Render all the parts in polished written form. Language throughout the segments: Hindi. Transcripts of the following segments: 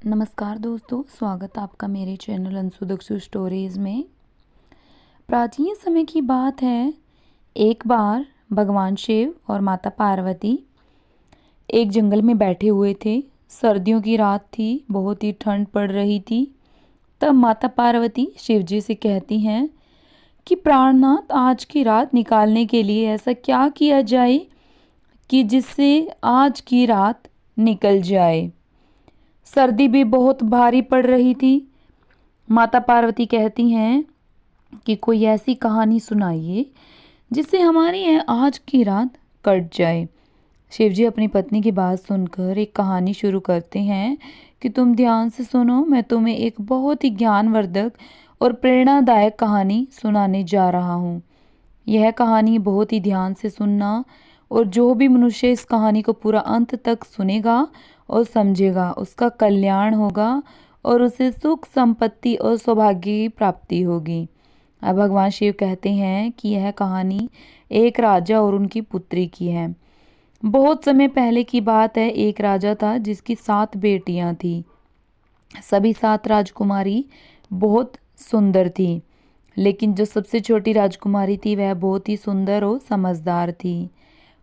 नमस्कार दोस्तों, स्वागत आपका मेरे चैनल अंशु दक्षु स्टोरीज़ में। प्राचीन समय की बात है। एक बार भगवान शिव और माता पार्वती एक जंगल में बैठे हुए थे। सर्दियों की रात थी, बहुत ही ठंड पड़ रही थी। तब माता पार्वती शिव जी से कहती हैं कि प्राणनाथ, आज की रात निकालने के लिए ऐसा क्या किया जाए कि जिससे आज की रात निकल जाए। सर्दी भी बहुत भारी पड़ रही थी। माता पार्वती कहती हैं कि कोई ऐसी कहानी सुनाइए जिससे हमारी आज की रात कट जाए। शिवजी अपनी पत्नी की बात सुनकर एक कहानी शुरू करते हैं कि तुम ध्यान से सुनो, मैं तुम्हें एक बहुत ही ज्ञानवर्धक और प्रेरणादायक कहानी सुनाने जा रहा हूँ। यह कहानी बहुत ही ध्यान से सुनना, और जो भी मनुष्य इस कहानी को पूरा अंत तक सुनेगा और समझेगा, उसका कल्याण होगा और उसे सुख, संपत्ति और सौभाग्य की प्राप्ति होगी। अब भगवान शिव कहते हैं कि यह कहानी एक राजा और उनकी पुत्री की है। बहुत समय पहले की बात है। एक राजा था जिसकी 7 बेटियां थी। सभी 7 राजकुमारी बहुत सुंदर थी, लेकिन जो सबसे छोटी राजकुमारी थी वह बहुत ही सुंदर और समझदार थी।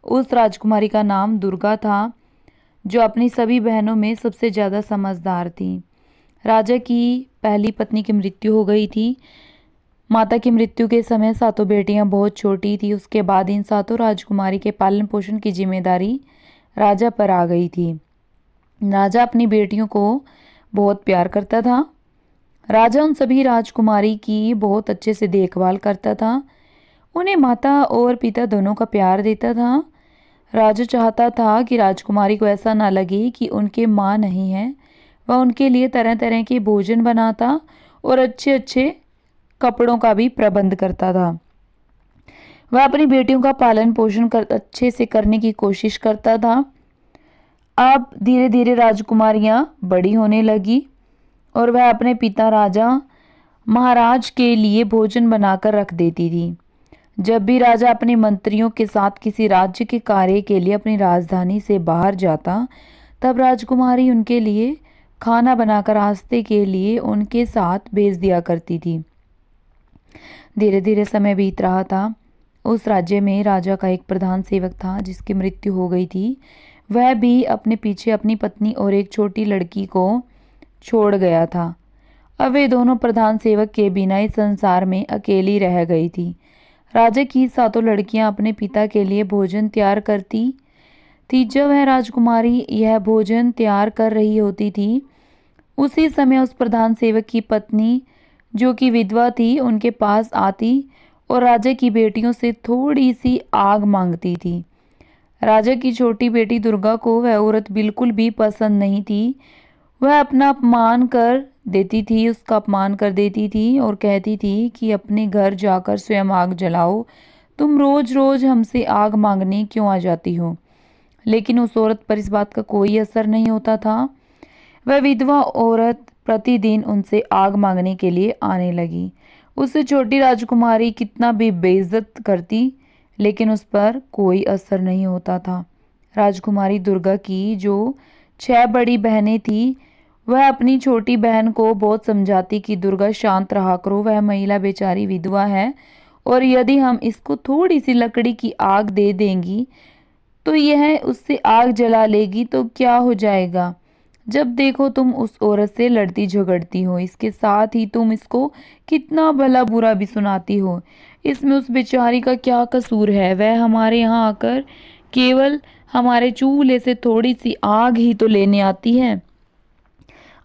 उस राजकुमारी का नाम दुर्गा था, जो अपनी सभी बहनों में सबसे ज़्यादा समझदार थी। राजा की पहली पत्नी की मृत्यु हो गई थी। माता की मृत्यु के समय 7 बेटियां बहुत छोटी थी। उसके बाद इन 7 राजकुमारी के पालन पोषण की जिम्मेदारी राजा पर आ गई थी। राजा अपनी बेटियों को बहुत प्यार करता था। राजा उन सभी राजकुमारी की बहुत अच्छे से देखभाल करता था। उन्हें माता और पिता दोनों का प्यार देता था। राजा चाहता था कि राजकुमारी को ऐसा ना लगे कि उनके माँ नहीं है। वह उनके लिए तरह तरह के भोजन बनाता और अच्छे अच्छे कपड़ों का भी प्रबंध करता था। वह अपनी बेटियों का पालन पोषण अच्छे से करने की कोशिश करता था। अब धीरे धीरे राजकुमारियां बड़ी होने लगी और वह अपने पिता राजा महाराज के लिए भोजन बनाकर रख देती थी। जब भी राजा अपने मंत्रियों के साथ किसी राज्य के कार्य के लिए अपनी राजधानी से बाहर जाता, तब राजकुमारी उनके लिए खाना बनाकर रास्ते के लिए उनके साथ भेज दिया करती थी। धीरे धीरे समय बीत रहा था। उस राज्य में राजा का एक प्रधान सेवक था जिसकी मृत्यु हो गई थी। वह भी अपने पीछे अपनी पत्नी और एक छोटी लड़की को छोड़ गया था। अब वे दोनों प्रधान सेवक के बिना इस संसार में अकेली रह गई थी। राजा की 7 लड़कियां अपने पिता के लिए भोजन तैयार करती थी। जब वह राजकुमारी यह भोजन तैयार कर रही होती थी, उसी समय उस प्रधान सेवक की पत्नी, जो कि विधवा थी, उनके पास आती और राजा की बेटियों से थोड़ी सी आग मांगती थी। राजा की छोटी बेटी दुर्गा को वह औरत बिल्कुल भी पसंद नहीं थी। वह अपना अपमान कर देती थी, उसका अपमान कर देती थी और कहती थी कि अपने घर जाकर स्वयं आग जलाओ, तुम रोज रोज हमसे आग मांगने क्यों आ जाती हो। लेकिन उस औरत पर इस बात का कोई असर नहीं होता था। वह विधवा औरत प्रतिदिन उनसे आग मांगने के लिए आने लगी। उससे छोटी राजकुमारी कितना भी बेइज्जत करती, लेकिन उस पर कोई असर नहीं होता था। राजकुमारी दुर्गा की जो 6 बड़ी बहनें थी, वह अपनी छोटी बहन को बहुत समझाती कि दुर्गा, शांत रहा करो, वह महिला बेचारी विधवा है और यदि हम इसको थोड़ी सी लकड़ी की आग दे देंगी तो यह उससे आग जला लेगी, तो क्या हो जाएगा। जब देखो तुम उस औरत से लड़ती झगड़ती हो, इसके साथ ही तुम इसको कितना भला बुरा भी सुनाती हो। इसमें उस बेचारी का क्या कसूर है। वह हमारे यहाँ आकर केवल हमारे चूल्हे से थोड़ी सी आग ही तो लेने आती है।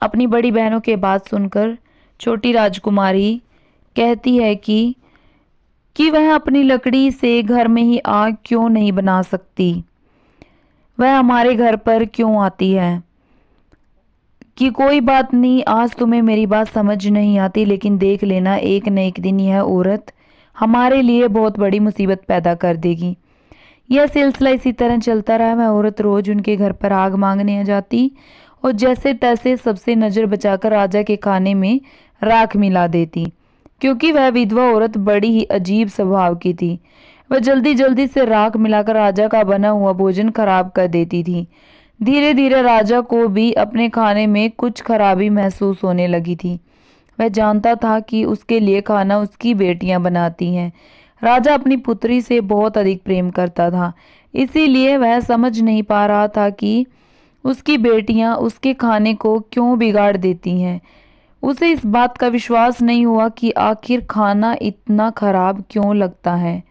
अपनी बड़ी बहनों के बात सुनकर छोटी राजकुमारी कहती है कि वह अपनी लकड़ी से घर में ही आग क्यों नहीं बना सकती। वह हमारे घर पर क्यों आती है। कि कोई बात नहीं, आज तुम्हें मेरी बात समझ नहीं आती, लेकिन देख लेना, एक न एक दिन यह औरत हमारे लिए बहुत बड़ी मुसीबत पैदा कर देगी। यह सिलसिला इसी तरह चलता रहा। वह औरत रोज उनके घर पर आग मांगने आ जाती और जैसे तैसे सबसे नजर बचाकर राजा के खाने में राख मिला देती। क्योंकि वह विधवा औरत बड़ी ही अजीब स्वभाव की थी, वह जल्दी जल्दी से राख मिलाकर राजा का बना हुआ भोजन खराब कर देती थी। धीरे धीरे राजा को भी अपने खाने में कुछ खराबी महसूस होने लगी थी। वह जानता था कि उसके लिए खाना उसकी बेटियां बनाती हैं। राजा अपनी पुत्री से बहुत अधिक प्रेम करता था, इसीलिए वह समझ नहीं पा रहा था कि उसकी बेटियां उसके खाने को क्यों बिगाड़ देती हैं। उसे इस बात का विश्वास नहीं हुआ कि आखिर खाना इतना खराब क्यों लगता है।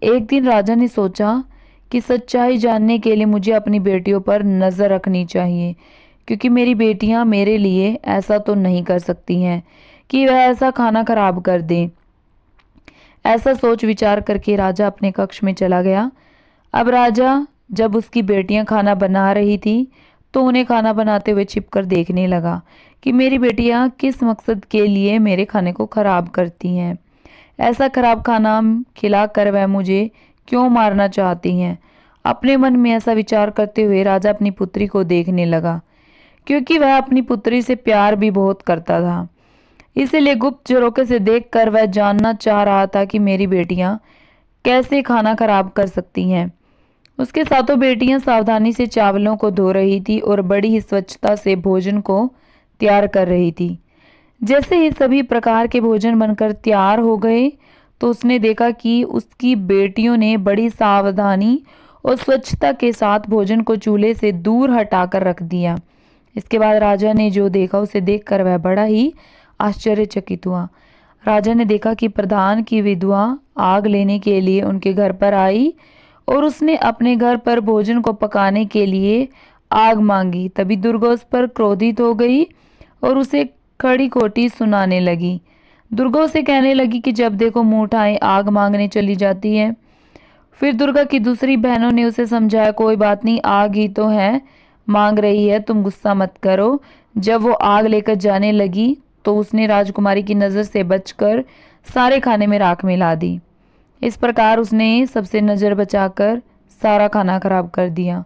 एक दिन राजा ने सोचा कि सच्चाई जानने के लिए मुझे अपनी बेटियों पर नज़र रखनी चाहिए, क्योंकि मेरी बेटियां मेरे लिए ऐसा तो नहीं कर सकती हैं कि वह ऐसा खाना खराब कर दें। ऐसा सोच विचार करके राजा अपने कक्ष में चला गया। अब राजा जब उसकी बेटियां खाना बना रही थी तो उन्हें खाना बनाते हुए छिपकर देखने लगा कि मेरी बेटियां किस मकसद के लिए मेरे खाने को खराब करती हैं। ऐसा खराब खाना खिलाकर वह मुझे क्यों मारना चाहती हैं। अपने मन में ऐसा विचार करते हुए राजा अपनी पुत्री को देखने लगा, क्योंकि वह अपनी पुत्री से प्यार भी बहुत करता था। इसीलिए गुप्त झरोखे से देखकर वह जानना चाह रहा था कि मेरी बेटियां कैसे खाना खराब कर सकती हैं। उसके साथों बेटियां सावधानी से चावलों को धो रही थी और बड़ी ही स्वच्छता से भोजन को तैयार कर रही थी। जैसे ही सभी प्रकार के भोजन बनकर तैयार हो गए तो उसने देखा कि उसकी बेटियों ने बड़ी सावधानी और स्वच्छता के साथ भोजन को चूल्हे से दूर हटाकर रख दिया। इसके बाद राजा ने जो देखा उसे देखकर वह बड़ा ही आश्चर्यचकित हुआ। राजा ने देखा कि प्रधान की विधवा आग लेने के लिए उनके घर पर आई और उसने अपने घर पर भोजन को पकाने के लिए आग मांगी। तभी दुर्गा उस पर क्रोधित हो गई और उसे खड़ी खोटी सुनाने लगी। दुर्गा उसे कहने लगी कि जब देखो मुंह उठाए आग मांगने चली जाती है। फिर दुर्गा की दूसरी बहनों ने उसे समझाया, कोई बात नहीं, आग ही तो है, मांग रही है, तुम गुस्सा मत करो। जब वो आग लेकर जाने लगी तो उसने राजकुमारी की नज़र से बचकर सारे खाने में राख मिला दी। इस प्रकार उसने सबसे नज़र बचाकर सारा खाना खराब कर दिया।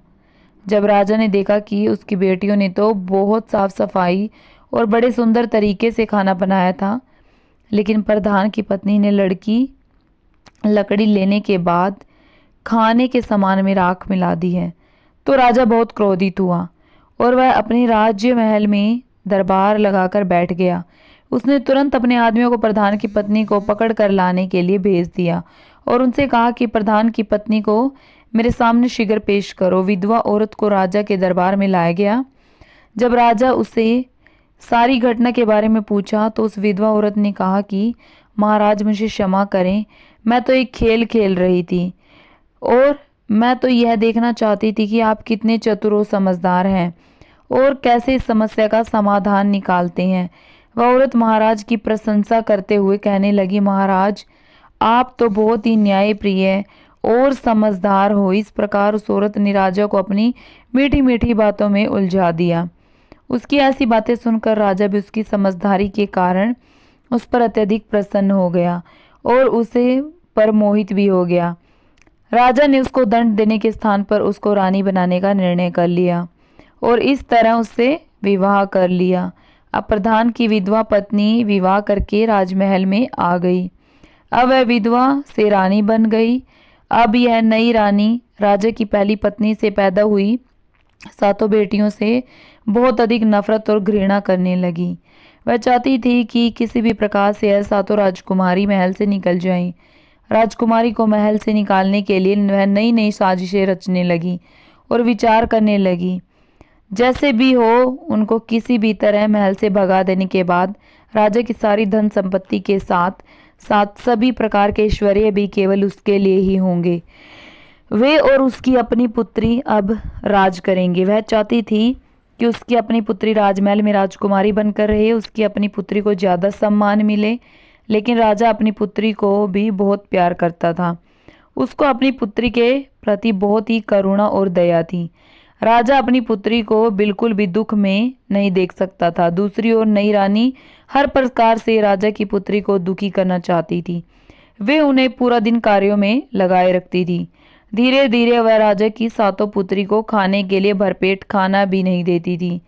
जब राजा ने देखा कि उसकी बेटियों ने तो बहुत साफ सफाई और बड़े सुंदर तरीके से खाना बनाया था, लेकिन प्रधान की पत्नी ने लकड़ी लेने के बाद खाने के सामान में राख मिला दी है, तो राजा बहुत क्रोधित हुआ और वह अपने राज्य महल में दरबार लगाकर बैठ गया। उसने तुरंत अपने आदमियों को प्रधान की पत्नी को पकड़ कर लाने के लिए भेज दिया और उनसे कहा कि प्रधान की पत्नी को मेरे सामने शीघ्र पेश करो। विधवा औरत को राजा के दरबार में लाया गया। जब राजा उसे सारी घटना के बारे में पूछा तो उस विधवा औरत ने कहा कि महाराज मुझे क्षमा करें, मैं तो एक खेल खेल रही थी और मैं तो यह देखना चाहती थी कि आप कितने चतुर और समझदार हैं और कैसे इस समस्या का समाधान निकालते हैं। वह औरत महाराज की प्रशंसा करते हुए कहने लगी, महाराज आप तो बहुत ही न्यायप्रिय और समझदार हो। इस प्रकार उस औरत ने राजा को अपनी मीठी मीठी बातों में उलझा दिया। उसकी ऐसी बातें सुनकर राजा भी उसकी समझदारी के कारण उस पर अत्यधिक प्रसन्न हो गया और उसे पर मोहित भी हो गया। राजा ने उसको दंड देने के स्थान पर उसको रानी बनाने का निर्णय कर लिया और इस तरह उससे विवाह कर लिया। अब प्रधान की विधवा पत्नी विवाह करके राजमहल में आ गई। अब वह विधवा से रानी बन गई। अब यह नई रानी राजा की पहली पत्नी से पैदा हुई सातों बेटियों से बहुत अधिक नफरत और घृणा करने लगी। वह चाहती थी कि किसी भी प्रकार से यह सातों राजकुमारी महल से निकल जाएं। राजकुमारी को महल से निकालने के लिए वह नई नई साजिशें रचने लगी और विचार करने लगी। जैसे भी हो उनको किसी भी तरह महल से भगा देने के बाद राजा की सारी धन संपत्ति के साथ साथ सभी प्रकार के ऐश्वर्य भी केवल उसके लिए ही होंगे। वे और उसकी अपनी पुत्री अब राज करेंगे। वह चाहती थी कि उसकी अपनी पुत्री राजमहल में राजकुमारी बनकर रहे, उसकी अपनी पुत्री को ज़्यादा सम्मान मिले। लेकिन राजा अपनी पुत्री को भी बहुत प्यार करता था। उसको अपनी पुत्री के प्रति बहुत ही करुणा और दया थी। राजा अपनी पुत्री को बिल्कुल भी दुख में नहीं देख सकता था। दूसरी ओर नई रानी हर प्रकार से राजा की पुत्री को दुखी करना चाहती थी। वे उन्हें पूरा दिन कार्यों में लगाए रखती थी। धीरे धीरे वह राजा की सातों पुत्री को खाने के लिए भरपेट खाना भी नहीं देती थी।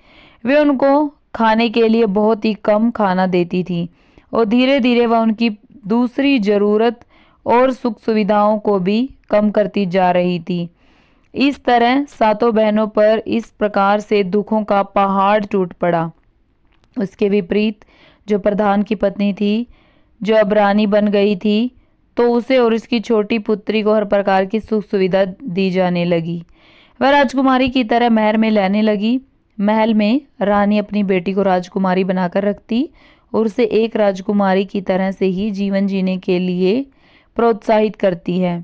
वे उनको खाने के लिए बहुत ही कम खाना देती थी और धीरे धीरे वह उनकी दूसरी जरूरत और सुख सुविधाओं को भी कम करती जा रही थी। इस तरह सातों बहनों पर इस प्रकार से दुखों का पहाड़ टूट पड़ा। उसके विपरीत जो प्रधान की पत्नी थी, जो अब रानी बन गई थी, तो उसे और उसकी छोटी पुत्री को हर प्रकार की सुख सुविधा दी जाने लगी। वह राजकुमारी की तरह महल में रहने लगी। महल में रानी अपनी बेटी को राजकुमारी बनाकर रखती और उसे एक राजकुमारी की तरह से ही जीवन जीने के लिए प्रोत्साहित करती है।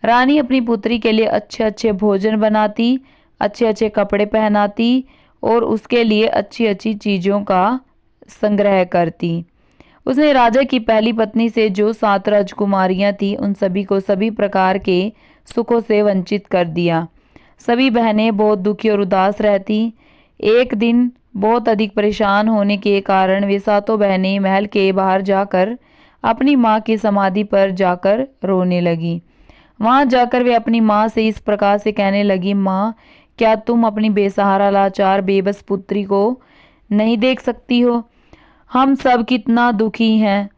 रानी अपनी पुत्री के लिए अच्छे अच्छे भोजन बनाती, अच्छे अच्छे कपड़े पहनाती और उसके लिए अच्छी अच्छी चीज़ों का संग्रह करती। उसने राजा की पहली पत्नी से जो 7 राजकुमारियां थीं, उन सभी को सभी प्रकार के सुखों से वंचित कर दिया। सभी बहनें बहुत दुखी और उदास रहती। एक दिन बहुत अधिक परेशान होने के कारण वे सातों बहनें महल के बाहर जाकर अपनी माँ की समाधि पर जाकर रोने लगी। वहां जाकर वे अपनी माँ से इस प्रकार से कहने लगी, माँ, क्या तुम अपनी बेसहारा लाचार बेबस पुत्री को नहीं देख सकती हो? हम सब कितना दुखी हैं।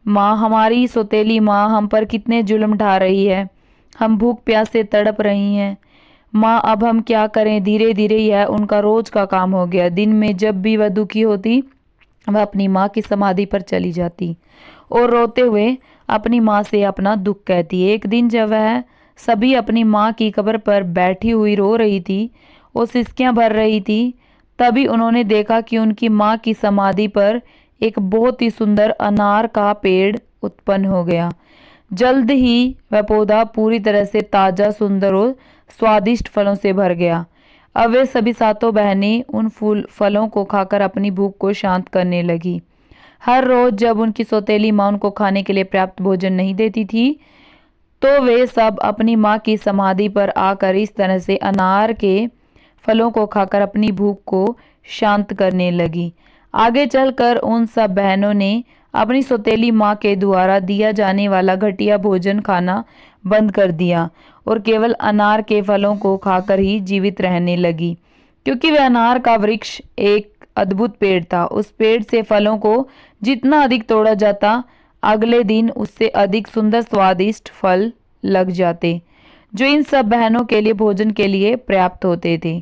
माँ, हमारी सौतेली माँ हम पर कितने जुल्म ढा रही है। हम भूख प्यास से तड़प रही हैं। माँ, अब हम क्या करें? धीरे धीरे यह उनका रोज का काम हो गया। दिन में जब भी वह दुखी होती, वह अपनी माँ की समाधि पर चली जाती और रोते हुए अपनी माँ से अपना दुख कहती। एक दिन जब वह सभी अपनी माँ की कब्र पर बैठी हुई रो रही थी और सिसकियाँ भर रही थी, तभी उन्होंने देखा कि उनकी माँ की समाधि पर एक बहुत ही सुंदर अनार का पेड़ उत्पन्न हो गया। जल्द ही वह पौधा पूरी तरह से ताजा, सुंदर और स्वादिष्ट फलों से भर गया। अब वे सभी सातों बहनें उन फलों को खाकर अपनी भूख को शांत करने लगी। हर रोज जब उनकी सौतेली माँ उनको खाने के लिए पर्याप्त भोजन नहीं देती थी, तो वे सब अपनी माँ की समाधि पर आकर इस तरह से अनार के फलों को खाकर अपनी भूख को शांत करने लगी। आगे चलकर उन सब बहनों ने अपनी सौतेली माँ के द्वारा दिया जाने वाला घटिया भोजन खाना बंद कर दिया और केवल अनार के फलों को खाकर ही जीवित रहने लगी। क्योंकि वह अनार का वृक्ष एक अद्भुत पेड़ था। उस पेड़ से फलों को जितना अधिक तोड़ा जाता, अगले दिन उससे अधिक सुंदर स्वादिष्ट फल लग जाते, जो इन सब बहनों के लिए भोजन के लिए पर्याप्त होते थे।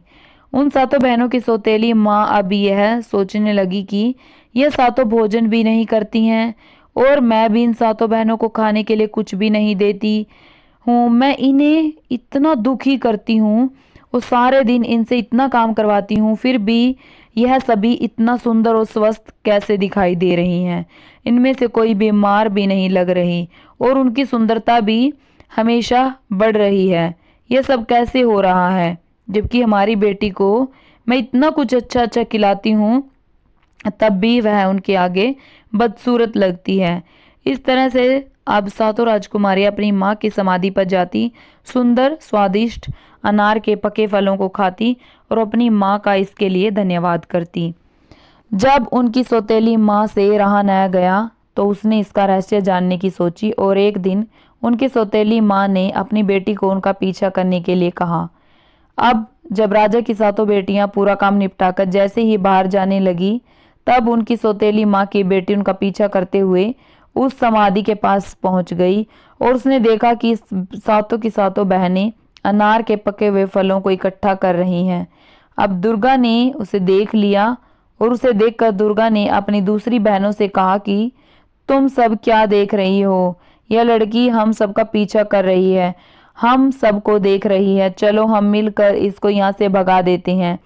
उन सातों बहनों की सौतेली माँ अब यह सोचने लगी कि यह सातों भोजन भी नहीं करती हैं और मैं भी इन सातों बहनों को खाने के लिए कुछ भी नहीं देती हूँ। मैं इन्हें इतना दुखी करती हूँ और सारे दिन इनसे इतना काम करवाती हूँ, फिर भी यह सभी इतना सुंदर और स्वस्थ कैसे दिखाई दे रही हैं? इनमें से कोई बीमार भी नहीं लग रही और उनकी सुंदरता भी हमेशा बढ़ रही है। यह सब कैसे हो रहा है, जबकि हमारी बेटी को मैं इतना कुछ अच्छा अच्छा खिलाती हूँ, तब भी वह उनके आगे बदसूरत लगती है। इस तरह से अब सातों राजकुमारियां अपनी माँ की समाधि पर जाती, सुंदर स्वादिष्ट अनार के पके फलों को खाती और अपनी माँ का इसके लिए धन्यवाद करती। जब उनकी सौतेली माँ से रहा न गया, तो उसने इसका रहस्य जानने की सोची और एक दिन उनकी सौतेली माँ ने अपनी बेटी को उनका पीछा करने के लिए कहा। अब जब राजा की सातों बेटियां पूरा काम निपटाकर जैसे ही बाहर जाने लगी, तब उनकी सौतेली माँ की बेटी उनका पीछा करते हुए उस समाधि के पास पहुंच गई और उसने देखा कि सातों की सातों बहनें अनार के पके हुए फलों को इकट्ठा कर रही हैं। अब दुर्गा ने उसे देख लिया और उसे देखकर दुर्गा ने अपनी दूसरी बहनों से कहा कि तुम सब क्या देख रही हो? यह लड़की हम सबका पीछा कर रही है, हम सबको देख रही है। चलो हम मिलकर इसको यहाँ से भगा देते हैं,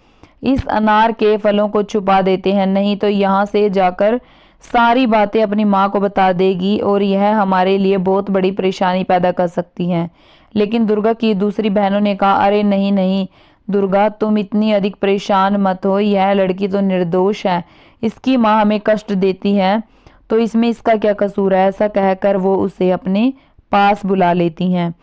इस अनार के फलों को छुपा देते हैं, नहीं तो यहाँ से जाकर सारी बातें अपनी माँ को बता देगी और यह हमारे लिए बहुत बड़ी परेशानी पैदा कर सकती हैं। लेकिन दुर्गा की दूसरी बहनों ने कहा, अरे नहीं नहीं दुर्गा, तुम इतनी अधिक परेशान मत हो, यह लड़की तो निर्दोष है, इसकी माँ हमें कष्ट देती है, तो इसमें इसका क्या कसूर है? ऐसा कहकर वो उसे अपने पास बुला लेती हैं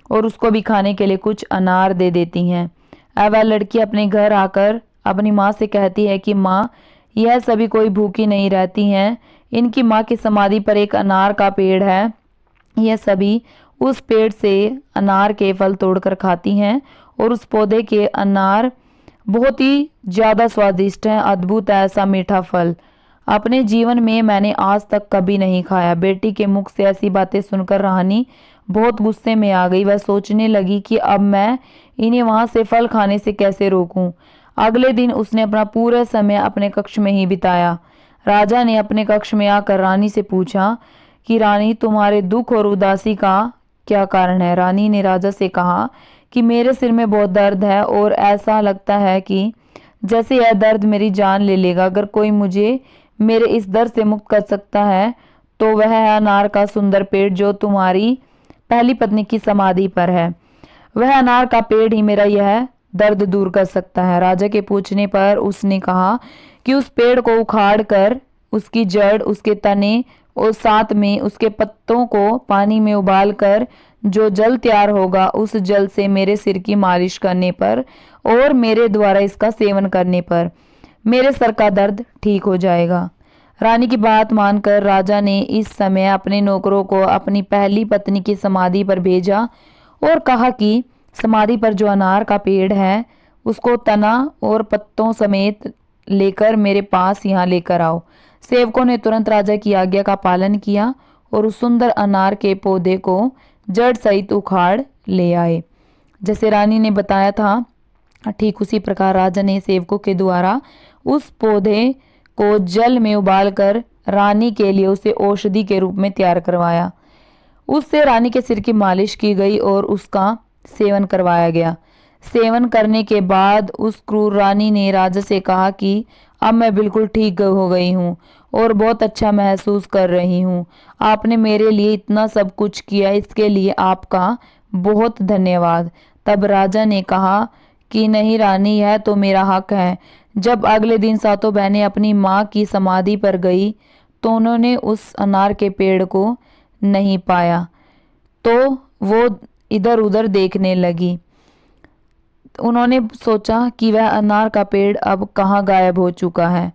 और उसको भी खाने के लिए कुछ अनार दे देती हैं। अब वह लड़की अपने घर आकर अपनी माँ से कहती है कि माँ, यह सभी कोई भूखी नहीं रहती हैं, इनकी माँ की समाधि पर एक अनार का पेड़ है, यह सभी उस पेड़ से अनार के फल तोड़कर खाती हैं और उस पौधे के अनार बहुत ही ज़्यादा स्वादिष्ट हैं, अद्भुत है ऐसा मीठा फल, अपने जीवन में मैंने आज तक कभी नहीं खाया। बेटी के मुख से ऐसी बातें सुनकर रानी बहुत गुस्से में आ गई। वह सोचने लगी कि अब मैं इन्हें वहां से फल खाने से कैसे रोकूं। अगले दिन उसने अपना पूरा समय अपने कक्ष में ही बिताया। राजा ने अपने कक्ष में आकर रानी से पूछा कि रानी, तुम्हारे दुख और उदासी का क्या कारण है। रानी ने राजा से कहा कि मेरे सिर में बहुत दर्द है और ऐसा लगता है कि जैसे यह दर्द मेरी जान ले लेगा। अगर कोई मुझे मेरे इस दर्द से मुक्त कर सकता है तो वह है अनार का सुंदर पेड़ जो तुम्हारी पहली पत्नी की समाधि पर है। वह अनार का पेड़ ही मेरा यह दर्द दूर कर सकता है। राजा के पूछने पर उसने कहा कि उस पेड़ को उखाड़ कर उसकी जड़, उसके तने और साथ में उसके पत्तों को पानी में उबाल कर जो जल तैयार होगा, उस जल से मेरे सिर की मालिश करने पर और मेरे द्वारा इसका सेवन करने पर मेरे सर का दर्द ठीक हो जाएगा। रानी की बात मानकर राजा ने इस समय अपने नौकरों को अपनी पहली पत्नी की समाधि पर भेजा और कहा कि समाधि पर जो अनार का पेड़ है उसको तना और पत्तों समेत लेकर मेरे पास यहाँ लेकर आओ। सेवकों ने तुरंत राजा की आज्ञा का पालन किया और उस सुंदर अनार के पौधे को जड़ सहित उखाड़ ले आए। जैसे रानी ने बताया था, ठीक उसी प्रकार राजा ने सेवकों के द्वारा उस पौधे को जल में उबालकर रानी के लिए उसे औषधि के रूप में तैयार करवाया। उससे रानी के सिर की मालिश की गई और उसका सेवन करवाया गया। सेवन करने के बाद उस क्रूर रानी ने राजा से कहा कि अब मैं बिल्कुल ठीक हो गई हूँ और बहुत अच्छा महसूस कर रही हूँ। आपने मेरे लिए इतना सब कुछ किया, इसके लिए आपका बहुत धन्यवाद। तब राजा ने कहा कि नहीं रानी, यह तो मेरा हक है। जब अगले दिन सातों बहनें अपनी माँ की समाधि पर गई तो उन्होंने उस अनार के पेड़ को नहीं पाया, तो वो इधर उधर देखने लगी। उन्होंने सोचा कि वह अनार का पेड़ अब कहाँ गायब हो चुका है।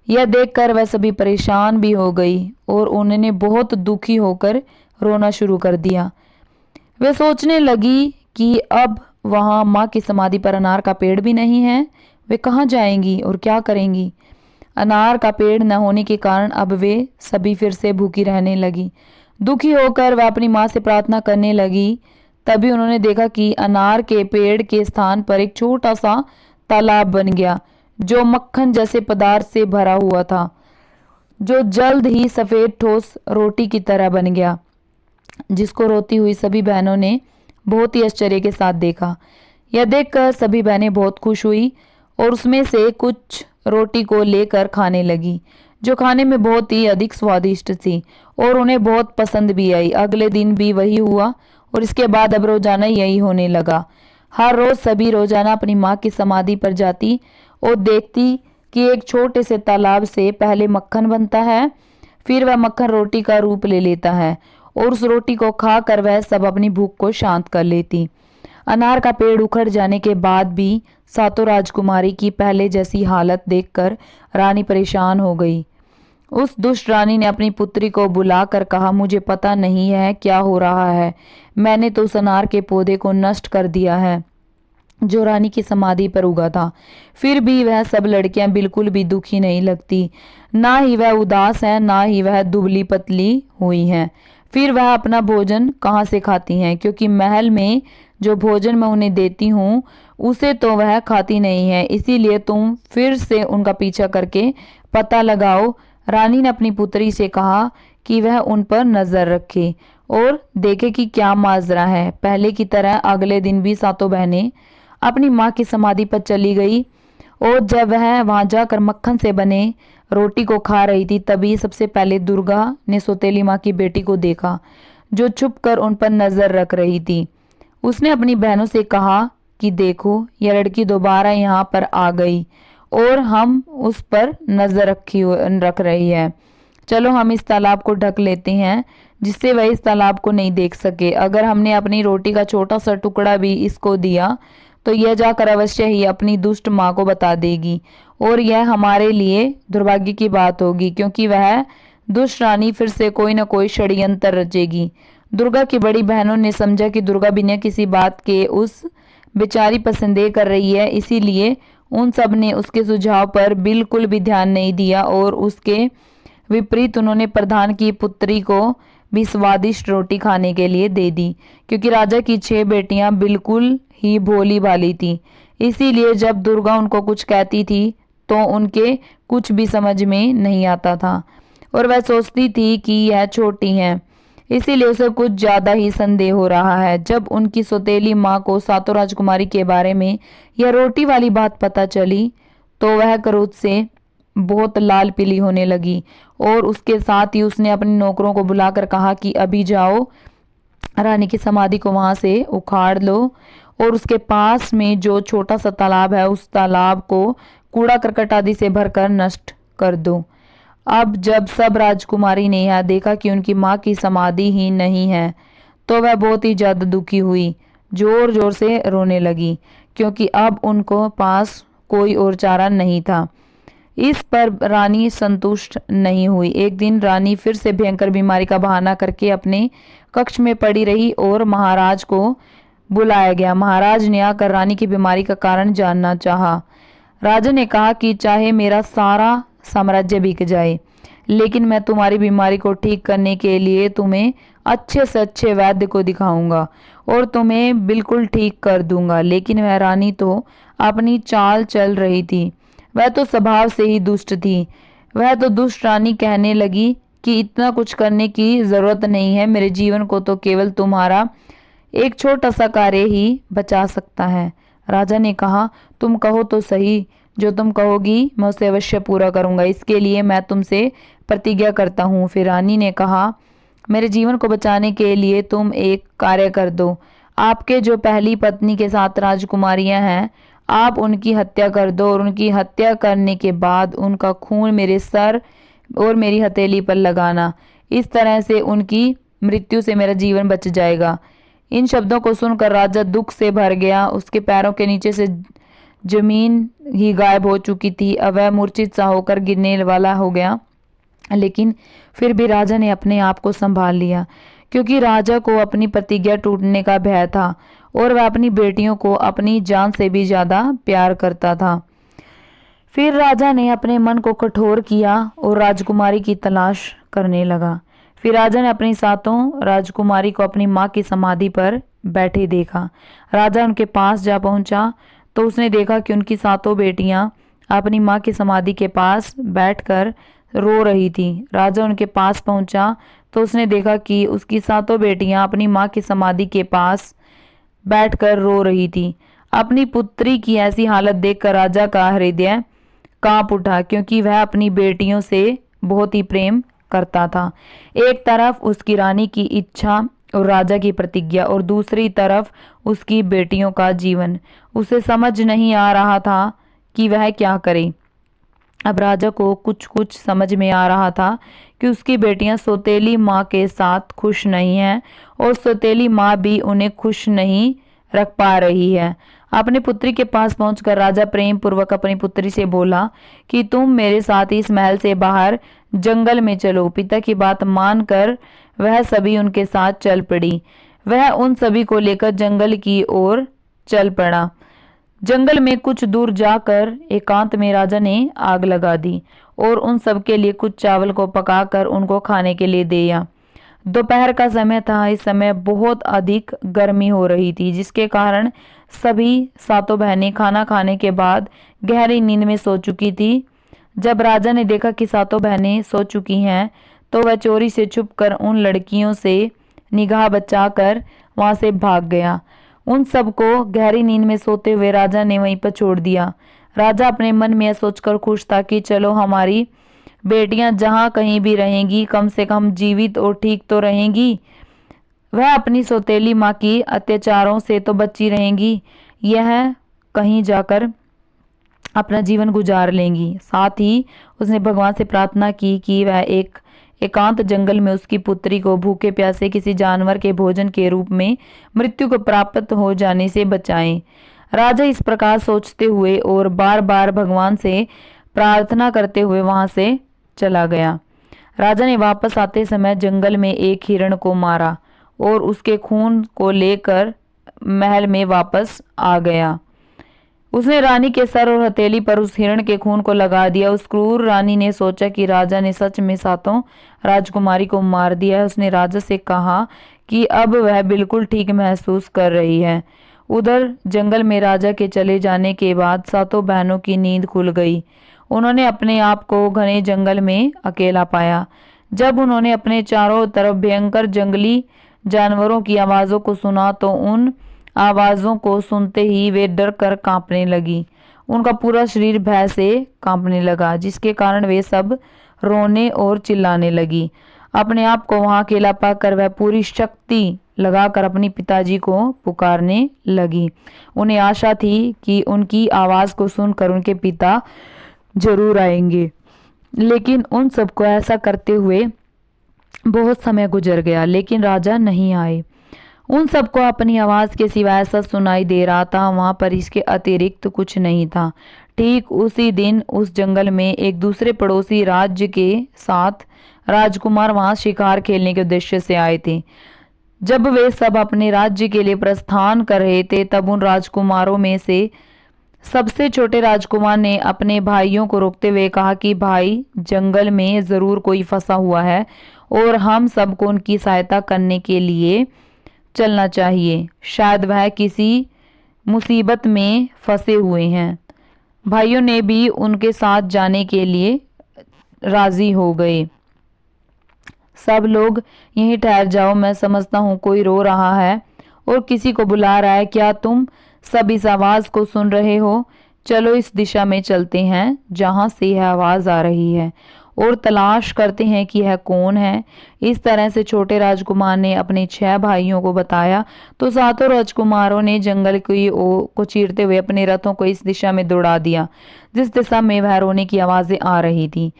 यह देखकर वह सभी परेशान भी हो गई और उन्होंने बहुत दुखी होकर रोना शुरू कर दिया। वे सोचने लगी कि अब वहाँ माँ की समाधि पर अनार का पेड़ भी नहीं है, वे कहाँ जाएंगी और क्या करेंगी। अनार का पेड़ न होने के कारण अब वे सभी फिर से भूखी रहने लगी। दुखी होकर वह अपनी माँ से प्रार्थना करने लगी। तभी उन्होंने देखा कि अनार के पेड़ के स्थान पर एक छोटा सा तालाब बन गया जो मक्खन जैसे पदार्थ से भरा हुआ था, जो जल्द ही सफेद ठोस रोटी की तरह बन गया, जिसको रोती हुई सभी बहनों ने बहुत ही आश्चर्य के साथ देखा। यह देखकर सभी बहनें बहुत खुश हुई और उसमें से कुछ रोटी को लेकर खाने लगी, जो खाने में बहुत ही अधिक स्वादिष्ट थी और उन्हें बहुत पसंद भी आई। अगले दिन भी वही हुआ और इसके बाद अब रोजाना यही होने लगा। हर रोज सभी रोजाना अपनी माँ की समाधि पर जाती और देखती कि एक छोटे से तालाब से पहले मक्खन बनता है, फिर वह मक्खन रोटी का रूप ले लेता है और उस रोटी को खाकर वह सब अपनी भूख को शांत कर लेती। अनार का पेड़ उखड़ जाने के बाद भी सातों राजकुमारी की पहले जैसी हालत देखकर रानी परेशान हो गई। उस दुष्ट रानी ने अपनी पुत्री को बुलाकर कहा, मुझे पता नहीं है क्या हो रहा है। मैंने तो उस अनार के पौधे को नष्ट कर दिया है जो रानी की समाधि पर उगा था, फिर भी वह सब लड़कियां बिल्कुल भी दुखी नहीं लगती। ना ही वह उदास है, ना ही वह दुबली पतली हुई हैं। फिर वह अपना भोजन कहाँ से खाती हैं, क्योंकि महल में जो भोजन मैं उन्हें देती हूँ उसे तो वह खाती नहीं है। इसीलिए तुम फिर से उनका पीछा करके पता लगाओ। रानी ने अपनी पुत्री से कहा कि वह उन पर नजर रखे और देखे कि क्या माजरा है। पहले की तरह अगले दिन भी सातों बहनें अपनी माँ की समाधि पर चली गई और जब वह वहां जाकर मक्खन से बने रोटी को खा रही थी, तभी सबसे पहले दुर्गा ने सौतेली माँ की बेटी को देखा जो छुपकर उन पर नजर रख रही थी। उसने अपनी बहनों से कहा कि देखो, यह लड़की दोबारा यहाँ पर आ गई और हम उस पर नजर रख रही है। चलो हम इस तालाब को ढक लेते हैं जिससे वह इस तालाब को नहीं देख सके। अगर हमने अपनी रोटी का छोटा सा टुकड़ा भी इसको दिया तो यह जाकर अवश्य ही अपनी दुष्ट माँ को बता देगी और यह हमारे लिए दुर्भाग्य की बात होगी, क्योंकि वह दुष्ट रानी फिर से कोई न कोई षड्यंत्र रचेगी। दुर्गा की बड़ी बहनों ने समझा कि दुर्गा बिना किसी बात के उस बेचारी पर संदेह कर रही है, इसीलिए उन सब ने उसके सुझाव पर बिल्कुल भी ध्यान नहीं दिया और उसके विपरीत उन्होंने प्रधान की पुत्री को भी स्वादिष्ट रोटी खाने के लिए दे दी, क्योंकि राजा की 6 बेटियां बिल्कुल ही भोली भाली थी। इसीलिए जब दुर्गा उनको कुछ कहती थी तो उनके कुछ भी समझ में नहीं आता था और वह सोचती थी कि यह छोटी हैं, इसीलिए उसे कुछ ज्यादा ही संदेह हो रहा है। जब उनकी सौतेली माँ को सातों राजकुमारी के बारे में यह रोटी वाली बात पता चली तो वह क्रोध से बहुत लाल पीली होने लगी और उसके साथ ही उसने अपने नौकरों को बुलाकर कहा कि अभी जाओ, रानी की समाधि को वहां से उखाड़ लो और उसके पास में जो छोटा सा तालाब है उस तालाब को कूड़ा करकट आदि से भरकर नष्ट कर दो। अब जब सब राजकुमारी ने यह देखा कि उनकी माँ की समाधि ही नहीं है तो वह बहुत ही ज्यादा दुखी हुई, जोर जोर से रोने लगी, क्योंकि अब उनको पास कोई और चारा नहीं था। इस पर रानी संतुष्ट नहीं हुई। एक दिन रानी फिर से भयंकर बीमारी का बहाना करके अपने कक्ष में पड़ी रही और महाराज को बुलाया गया। महाराज ने आकर रानी की बीमारी का कारण जानना चाहा। राजा ने कहा कि चाहे मेरा सारा साम्राज्य बिक जाए, लेकिन मैं तुम्हारी बीमारी को ठीक करने के लिए तुम्हें अच्छे से अच्छे वैद्य को दिखाऊंगा और तुम्हें बिल्कुल ठीक कर दूंगा। लेकिन वह रानी तो अपनी चाल चल रही थी, वह तो स्वभाव से ही दुष्ट थी। वह तो दुष्ट रानी कहने लगी कि इतना कुछ करने की जरूरत नहीं है, मेरे जीवन को तो केवल तुम्हारा एक छोटा सा कार्य ही बचा सकता है। राजा ने कहा, तुम कहो तो सही, जो तुम कहोगी मैं उसे अवश्य पूरा करूंगा, इसके लिए मैं तुमसे प्रतिज्ञा करता हूँ। फिर रानी ने कहा, मेरे जीवन को बचाने के लिए तुम एक कार्य कर दो। आपके जो पहली पत्नी के 7 राजकुमारियां हैं, आप उनकी हत्या कर दो और उनकी हत्या करने के बाद उनका खून मेरे सर और मेरी हथेली पर लगाना। इस तरह से उनकी मृत्यु से मेरा जीवन बच जाएगा। इन शब्दों को सुनकर राजा दुख से भर गया। उसके पैरों के नीचे से जमीन ही गायब हो चुकी थी। अब वह मूर्छित सा होकर गिरने वाला हो गया, लेकिन फिर भी राजा ने अपने आप को संभाल लिया, क्योंकि राजा को अपनी प्रतिज्ञा टूटने का भय था और वह अपनी बेटियों को अपनी जान से भी ज्यादा प्यार करता था। फिर राजा ने अपने मन को कठोर किया और राजकुमारी की तलाश करने लगा। फिर राजा ने अपनी 7 राजकुमारी को अपनी माँ की समाधि पर बैठे देखा। राजा उनके पास जा पहुंचा तो उसने देखा कि उनकी 7 बेटियां अपनी माँ की समाधि के पास बैठकर रो रही थी। राजा उनके पास पहुंचा तो उसने देखा कि उसकी 7 बेटियां अपनी माँ की समाधि के पास बैठकर रो रही थी। अपनी पुत्री की ऐसी हालत देखकर राजा का हृदय कांप उठा, क्योंकि वह अपनी बेटियों से बहुत ही प्रेम करता था। एक तरफ उसकी रानी की इच्छा और राजा की प्रतिज्ञा और दूसरी तरफ उसकी बेटियों का जीवन। उसे समझ नहीं आ रहा था कि वह क्या करे। अब राजा को कुछ कुछ समझ में आ रहा था कि उसकी बेटियां सौतेली माँ के साथ खुश नहीं हैं और सौतेली माँ भी उन्हें खुश नहीं रख पा रही है। अपनी पुत्री के पास पहुंचकर राजा प्रेम पूर्वक अपनी पुत्री से बोला कि तुम मेरे साथ इस महल से बाहर जंगल में चलो। पिता की बात मानकर वह सभी उनके साथ चल पड़ी। वह उन सभी को लेकर जंगल की ओर चल पड़ा। जंगल में कुछ दूर जाकर एकांत में राजा ने आग लगा दी और उन सब के लिए कुछ चावल को पकाकर उनको खाने के लिए दिया। दोपहर का समय था। इस समय बहुत अधिक गर्मी हो रही थी, जिसके कारण सभी 7 बहनें खाना खाने के बाद गहरी नींद में सो चुकी थी। जब राजा ने देखा कि 7 बहनें सो चुकी हैं तो वह चोरी से छुपकर उन लड़कियों से निगाह बचाकर वहां से भाग गया। उन सबको गहरी नींद में सोते हुए राजा ने वहीं पर छोड़ दिया। राजा अपने मन में यह सोचकर खुश था कि चलो हमारी बेटियां जहां कहीं भी रहेंगी, कम से कम जीवित और ठीक तो रहेंगी। वह अपनी सौतेली माँ की अत्याचारों से तो बची रहेंगी, यह कहीं जाकर अपना जीवन गुजार लेंगी। साथ ही उसने भगवान से प्रार्थना की कि वह एक एकांत जंगल में उसकी पुत्री को भूखे प्यासे किसी जानवर के भोजन के रूप में मृत्यु को प्राप्त हो जाने से बचाएं। राजा इस प्रकार सोचते हुए और बार बार भगवान से प्रार्थना करते हुए वहां से चला गया। राजा ने वापस आते समय जंगल में एक हिरण को मारा और उसके खून को लेकर महल में वापस आ गया। उसने रानी के सर और हथेली पर उस हिरण के खून को लगा दिया। उस क्रूर रानी ने सोचा कि राजा ने सच में सातों राजकुमारी को मार दिया है। उसने राजा से कहा कि अब वह बिल्कुल ठीक महसूस कर रही है। उधर जंगल में राजा के चले जाने के बाद सातों बहनों की नींद खुल गई। उन्होंने अपने आप को घने जंगल में अकेला पाया। जब उन्होंने अपने चारों तरफ भयंकर जंगली जानवरों की आवाज़ों को सुना तो उन आवाज़ों को सुनते ही वे डर कर कांपने लगी। उनका पूरा शरीर भय से कांपने लगा, जिसके कारण वे सब रोने और चिल्लाने लगी। अपने आप को वहां अकेला पाकर वह पूरी शक्ति लगाकर अपनी पिताजी को पुकारने लगी। उन्हें आशा थी कि उनकी आवाज़ को सुनकर उनके पिता जरूर आएंगे, लेकिन उन सबको ऐसा करते हुए बहुत समय गुजर गया, लेकिन राजा नहीं आए। उन सबको अपनी आवाज़ के सिवा ऐसा सुनाई दे रहा था, वहां पर इसके अतिरिक्त कुछ नहीं था। ठीक उसी दिन उस जंगल में एक दूसरे पड़ोसी राज्य के साथ राजकुमार वहां शिकार खेलने के उद्देश्य से आए थे। जब वे सब अपने राज्य के लिए प्रस्थान कर रहे थे, तब उन राजकुमारों में से सबसे छोटे राजकुमार ने अपने भाइयों को रोकते हुए कहा कि भाई, जंगल में जरूर कोई फंसा हुआ है और हम सबको उनकी सहायता करने के लिए चलना चाहिए। शायद वह किसी मुसीबत में फंसे हुए हैं। भाइयों ने भी उनके साथ जाने के लिए राजी हो गए। सब लोग यहीं ठहर जाओ, मैं समझता हूँ कोई रो रहा है और किसी को बुला रहा है। क्या तुम सब इस आवाज़ को सुन रहे हो? चलो इस दिशा में चलते हैं जहाँ से यह आवाज़ आ रही है और तलाश करते हैं कि यह कौन है। इस तरह से छोटे राजकुमार ने अपने 6 भाइयों को बताया तो सातों राजकुमारों ने जंगल को चीरते हुए अपने रथों को इस दिशा में दौड़ा दिया जिस दिशा में वह रोने की आवाज़ें आ रही थी।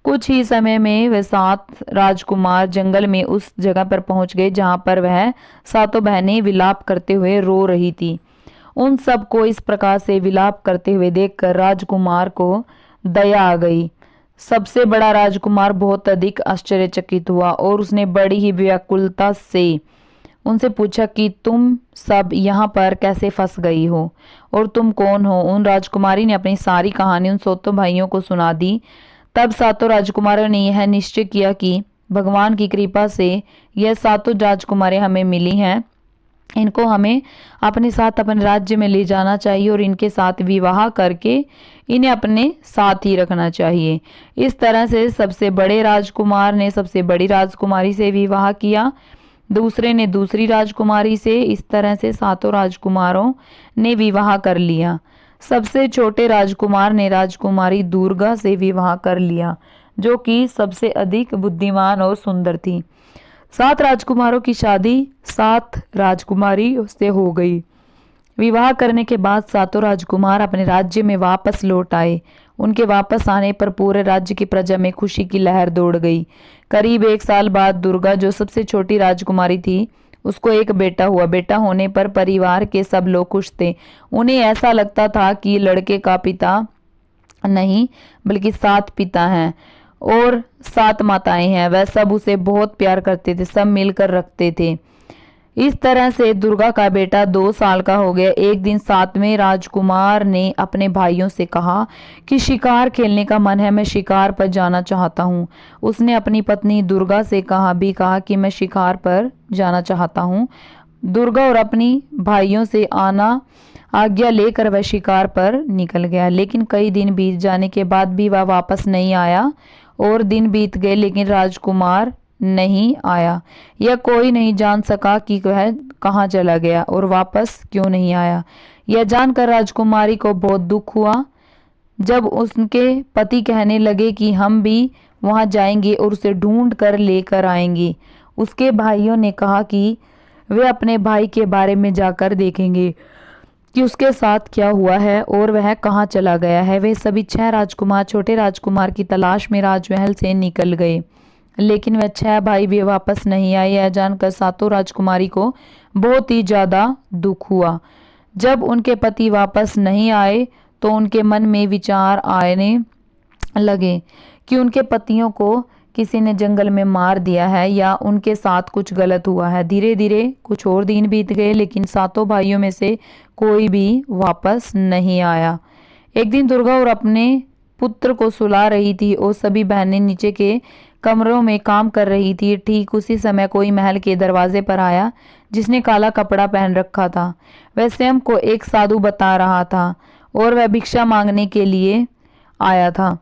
कुछ ही समय में वह 7 राजकुमार जंगल में उस जगह पर पहुंच गए जहां पर वह सातों बहनें विलाप करते हुए रो रही थी। उन सबको इस प्रकार से विलाप करते हुए देखकर राजकुमार को दया आ गई। सबसे बड़ा राजकुमार बहुत अधिक आश्चर्यचकित हुआ और उसने बड़ी ही व्याकुलता से उनसे पूछा कि तुम सब यहाँ पर कैसे फंस गई हो और तुम कौन हो? उन राजकुमारी ने अपनी सारी कहानी उन सातों भाइयों को सुना दी। तब सातों राजकुमारों ने यह निश्चय किया कि भगवान की कृपा से यह सातों राजकुमारें हमें मिली हैं। इनको हमें अपने साथ अपने राज्य में ले जाना चाहिए और इनके साथ विवाह करके इन्हें अपने साथ ही रखना चाहिए। इस तरह से सबसे बड़े राजकुमार ने सबसे बड़ी राजकुमारी से विवाह किया, दूसरे ने दूसरी राजकुमारी से। इस तरह से सातों राजकुमारों ने विवाह कर लिया। सबसे छोटे राजकुमार ने राजकुमारी दुर्गा से विवाह कर लिया, जो कि सबसे अधिक बुद्धिमान और सुंदर थी। 7 राजकुमारों की शादी 7 राजकुमारी से हो गई। विवाह करने के बाद सातों राजकुमार अपने राज्य में वापस लौट आए। उनके वापस आने पर पूरे राज्य की प्रजा में खुशी की लहर दौड़ गई। करीब 1 साल बाद दुर्गा, जो सबसे छोटी राजकुमारी थी, उसको एक बेटा हुआ। बेटा होने पर परिवार के सब लोग खुश थे। उन्हें ऐसा लगता था कि लड़के का पिता नहीं बल्कि 7 पिता हैं और 7 माताएं हैं। वह सब उसे बहुत प्यार करते थे, सब मिलकर रखते थे। इस तरह से दुर्गा का बेटा 2 साल का हो गया। एक दिन 7वें राजकुमार ने अपने भाइयों से कहा कि शिकार खेलने का मन है, मैं शिकार पर जाना चाहता हूँ। उसने अपनी पत्नी दुर्गा से कहा कि मैं शिकार पर जाना चाहता हूँ। दुर्गा और अपनी भाइयों से आज्ञा लेकर वह शिकार पर निकल गया, लेकिन कई दिन बीत जाने के बाद भी वह वापस नहीं आया और दिन बीत गए लेकिन राजकुमार नहीं आया। यह कोई नहीं जान सका कि वह कहाँ चला गया और वापस क्यों नहीं आया। यह जानकर राजकुमारी को बहुत दुख हुआ। जब उसके पति कहने लगे कि हम भी वहां जाएंगे और उसे ढूंढ कर लेकर आएंगे, उसके भाइयों ने कहा कि वे अपने भाई के बारे में जाकर देखेंगे कि उसके साथ क्या हुआ है और वह कहाँ चला गया है। वे सभी 6 राजकुमार छोटे राजकुमार की तलाश में राजमहल से निकल गए, लेकिन वह 6 भाई भी वापस नहीं आए। यह जानकर सातों राजकुमारी को बहुत ही ज्यादा दुख हुआ। जब उनके पति वापस नहीं आए तो उनके मन में विचार आने लगे कि उनके पतियों को किसी ने जंगल में मार दिया है या उनके साथ कुछ गलत हुआ है। धीरे धीरे कुछ और दिन बीत गए, लेकिन सातों भाइयों में से कोई भी वापस नहीं आया। एक दिन दुर्गा और अपने पुत्र को सुला रही थी और सभी बहनें नीचे के कमरों में काम कर रही थी। ठीक उसी समय कोई महल के दरवाजे पर आया, जिसने काला कपड़ा पहन रखा था। वह स्वयं को एक साधु बता रहा था और वह भिक्षा मांगने के लिए आया था।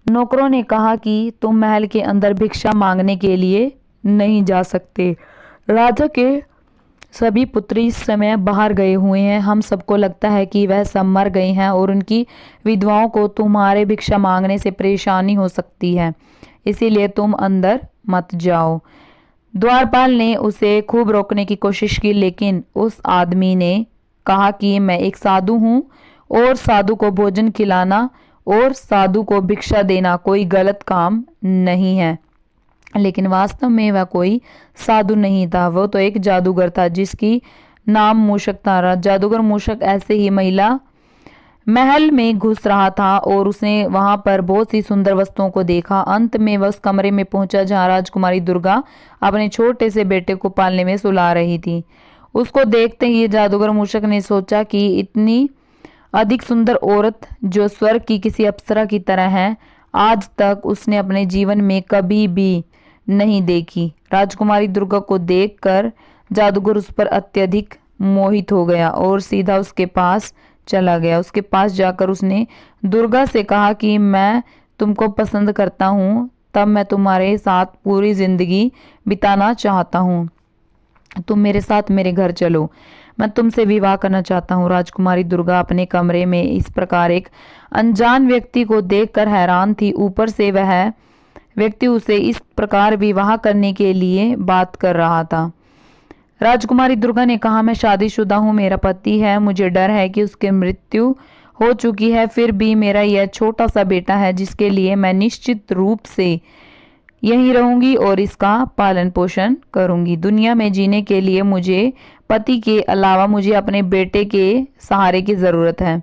नौकरों ने कहा कि तुम महल के अंदर भिक्षा मांगने के लिए नहीं जा सकते। राजा के सभी पुत्र इस समय बाहर गए हुए हैं। हम सबको लगता है कि वह सब मर गए हैं और उनकी विधवाओं को तुम्हारे भिक्षा मांगने से परेशानी हो सकती है, इसीलिए तुम अंदर मत जाओ। द्वारपाल ने उसे खूब रोकने की कोशिश की, लेकिन उस आदमी ने कहा कि मैं एक साधु हूँ और साधु को भोजन खिलाना और साधु को भिक्षा देना कोई गलत काम नहीं है। लेकिन वास्तव में वह कोई साधु नहीं था, वो तो एक जादूगर था जिसकी नाम मूषक था। जादूगर मूषक ऐसे ही महिला महल में घुस रहा था और उसने वहां पर बहुत सी सुंदर वस्तुओं को देखा। अंत में वह उस कमरे में पहुंचा जहां राजकुमारी दुर्गा अपने छोटे से बेटे को पालने में सुला रही थी। उसको देखते ही जादूगर मूषक ने सोचा कि इतनी अधिक सुंदर औरत जो स्वर्ग की किसी अप्सरा की तरह है, आज तक उसने अपने जीवन में कभी भी नहीं देखी। राजकुमारी दुर्गा को देखकर जादूगर उस पर अत्यधिक मोहित हो गया और सीधा उसके पास चला गया। उसके पास जाकर उसने दुर्गा से कहा कि मैं तुमको पसंद करता हूँ, तब मैं तुम्हारे साथ पूरी जिंदगी बिताना चाहता हूँ। तुम मेरे साथ मेरे घर चलो, मैं तुमसे विवाह करना चाहता हूँ। राजकुमारी दुर्गा अपने कमरे में इस प्रकार एक अनजान व्यक्ति को देखकर हैरान थी। ऊपर से वह व्यक्ति उसे इस प्रकार विवाह करने के लिए बात कर रहा था। राजकुमारी दुर्गा ने कहा, मैं शादीशुदा हूँ, मेरा पति है, मुझे डर है कि उसकी मृत्यु हो चुकी है, फिर भी मेरा यह छोटा सा बेटा है जिसके लिए मैं निश्चित रूप से यहीं रहूंगी और इसका पालन पोषण करूंगी। दुनिया में जीने के लिए मुझे पति के अलावा मुझे अपने बेटे के सहारे की जरूरत है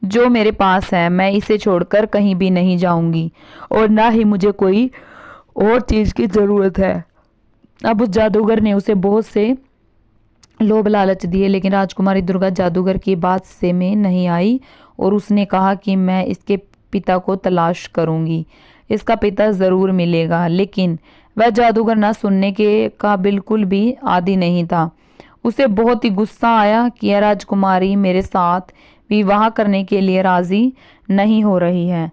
जो मेरे पास है। मैं इसे छोड़कर कहीं भी नहीं जाऊंगी और ना ही मुझे कोई और चीज की जरूरत है। अब उस जादूगर ने उसे बहुत से लोभ लालच दिए, लेकिन राजकुमारी दुर्गा जादूगर की बात से में नहीं आई और उसने कहा कि मैं इसके पिता को तलाश करूंगी, इसका पिता जरूर मिलेगा। लेकिन वह जादूगर ना सुनने के का बिल्कुल भी आदी नहीं था। उसे बहुत ही गुस्सा आया कि यह राजकुमारी मेरे साथ विवाह करने के लिए राजी नहीं हो रही है।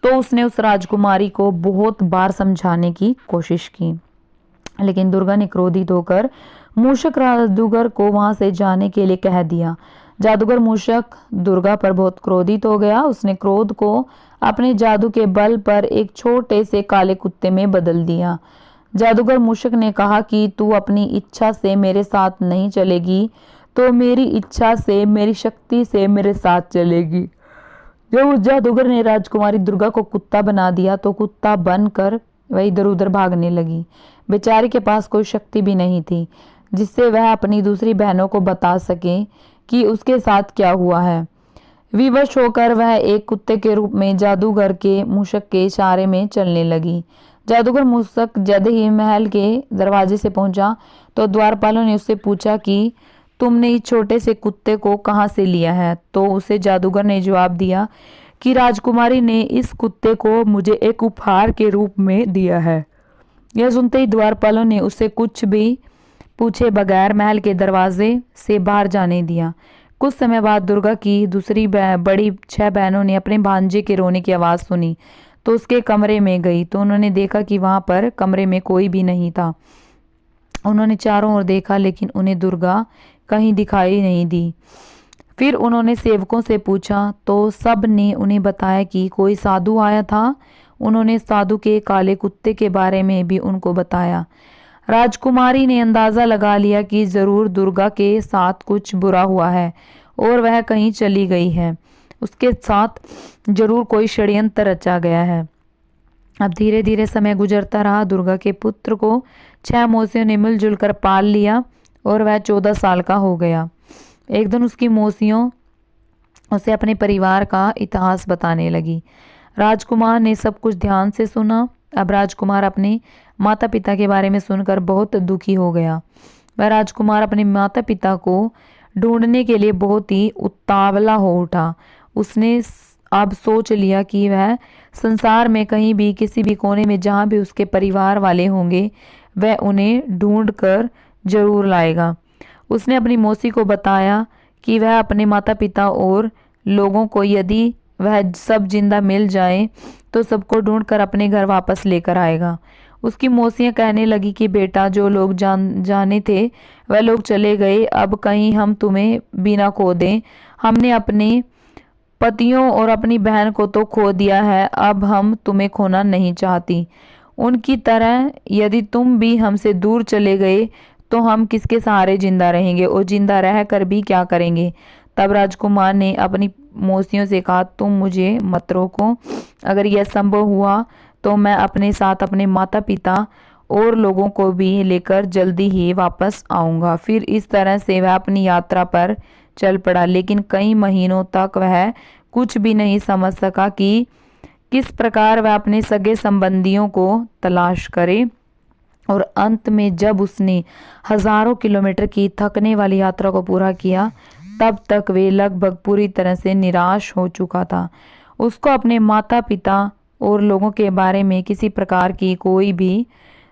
तो उसने उस राजकुमारी को बहुत बार समझाने की कोशिश की, लेकिन दुर्गा ने क्रोधित होकर मूषक जादूगर को वहां से जाने के लिए कह दिया। जादूगर मूषक दुर्गा पर बहुत क्रोधित हो गया। उसने क्रोध को अपने जादू के बल पर एक छोटे से काले कुत्ते में बदल दिया। जादूगर मूषक ने कहा कि तू अपनी इच्छा से मेरे साथ नहीं चलेगी तो मेरी इच्छा से, मेरी शक्ति से मेरे साथ चलेगी। जब उस जादूगर ने राजकुमारी दुर्गा को कुत्ता बना दिया तो कुत्ता बनकर वह इधर उधर भागने लगी। बेचारी के पास कोई शक्ति भी नहीं थी जिससे वह अपनी दूसरी बहनों को बता सके कि उसके साथ क्या हुआ है। विवश होकर वह एक कुत्ते के रूप में जादूगर के मूषक के इशारे में चलने लगी। जादूगर मूषक जब ही महल के दरवाजे से पहुंचा तो द्वारपालों ने उससे पूछा कि तुमने इस छोटे से कुत्ते को कहाँ से लिया है। तो उसे जादूगर ने जवाब दिया कि राजकुमारी ने इस कुत्ते को मुझे एक उपहार के रूप में दिया है। यह सुनते ही द्वारपालों ने उसे कुछ भी पूछे बगैर महल के दरवाजे से बाहर जाने दिया। कुछ समय बाद दुर्गा की दूसरी बड़ी 6 बहनों ने अपने भांजे के रोने की आवाज सुनी तो उसके कमरे में गई तो उन्होंने देखा कि वहां पर कमरे में कोई भी नहीं था। उन्होंने चारों ओर देखा, लेकिन उन्हें दुर्गा कहीं दिखाई नहीं दी। फिर उन्होंने सेवकों से पूछा तो सब ने उन्हें बताया कि कोई साधु आया था। उन्होंने साधु के काले कुत्ते के बारे में भी उनको बताया। राजकुमारी ने अंदाजा लगा लिया कि जरूर दुर्गा के साथ कुछ बुरा हुआ है और वह कहीं चली गई है। उसके साथ जरूर कोई षड्यंत्र रचा गया है। अब धीरे धीरे समय गुजरता रहा। दुर्गा के पुत्र को 6 मौसियों ने मिलजुल कर पाल लिया और वह 14 साल का हो गया। एक दिन उसकी मौसियों उसे अपने परिवार का इतिहास बताने लगी। राजकुमार ने सब कुछ ध्यान से सुना अब राजकुमार अपने माता पिता के बारे में सुनकर बहुत दुखी हो गया। वह राजकुमार अपने माता पिता को ढूंढने के लिए बहुत ही उतावला हो उठा। उसने अब सोच लिया कि वह संसार में कहीं भी किसी भी कोने में जहाँ भी उसके परिवार वाले होंगे वह उन्हें ढूंढ कर जरूर लाएगा। उसने अपनी मौसी को बताया कि वह अपने माता पिता और लोगों को यदि वह सब जिंदा मिल जाए तो सबको ढूंढकर अपने घर वापस लेकर आएगा। उसकी मौसियाँ कहने लगी कि बेटा, जो लोग जाने थे वह लोग चले गए, अब कहीं हम तुम्हें भी ना खो दें। हमने अपने पतियों और अपनी बहन को तो खो दिया है, अब हम तुम्हें खोना नहीं चाहती। उनकी तरह यदि तुम भी हमसे दूर चले गए तो हम किसके सहारे जिंदा रहेंगे और जिंदा रह कर भी क्या करेंगे। तब राजकुमार ने अपनी मौसियों से कहा, तुम मुझे मत रोको, अगर यह संभव हुआ तो मैं अपने साथ अपने माता पिता और लोगों को भी लेकर जल्दी ही वापस आऊंगा। फिर इस तरह से वह अपनी यात्रा पर चल पड़ा, लेकिन कई महीनों तक वह कुछ भी नहीं समझ सका कि किस प्रकार वह अपने सगे संबंधियों को तलाश करे। और अंत में जब उसने हजारों किलोमीटर की थकने वाली यात्रा को पूरा किया तब तक वे लगभग पूरी तरह से निराश हो चुका था। उसको अपने माता पिता और लोगों के बारे में किसी प्रकार की कोई भी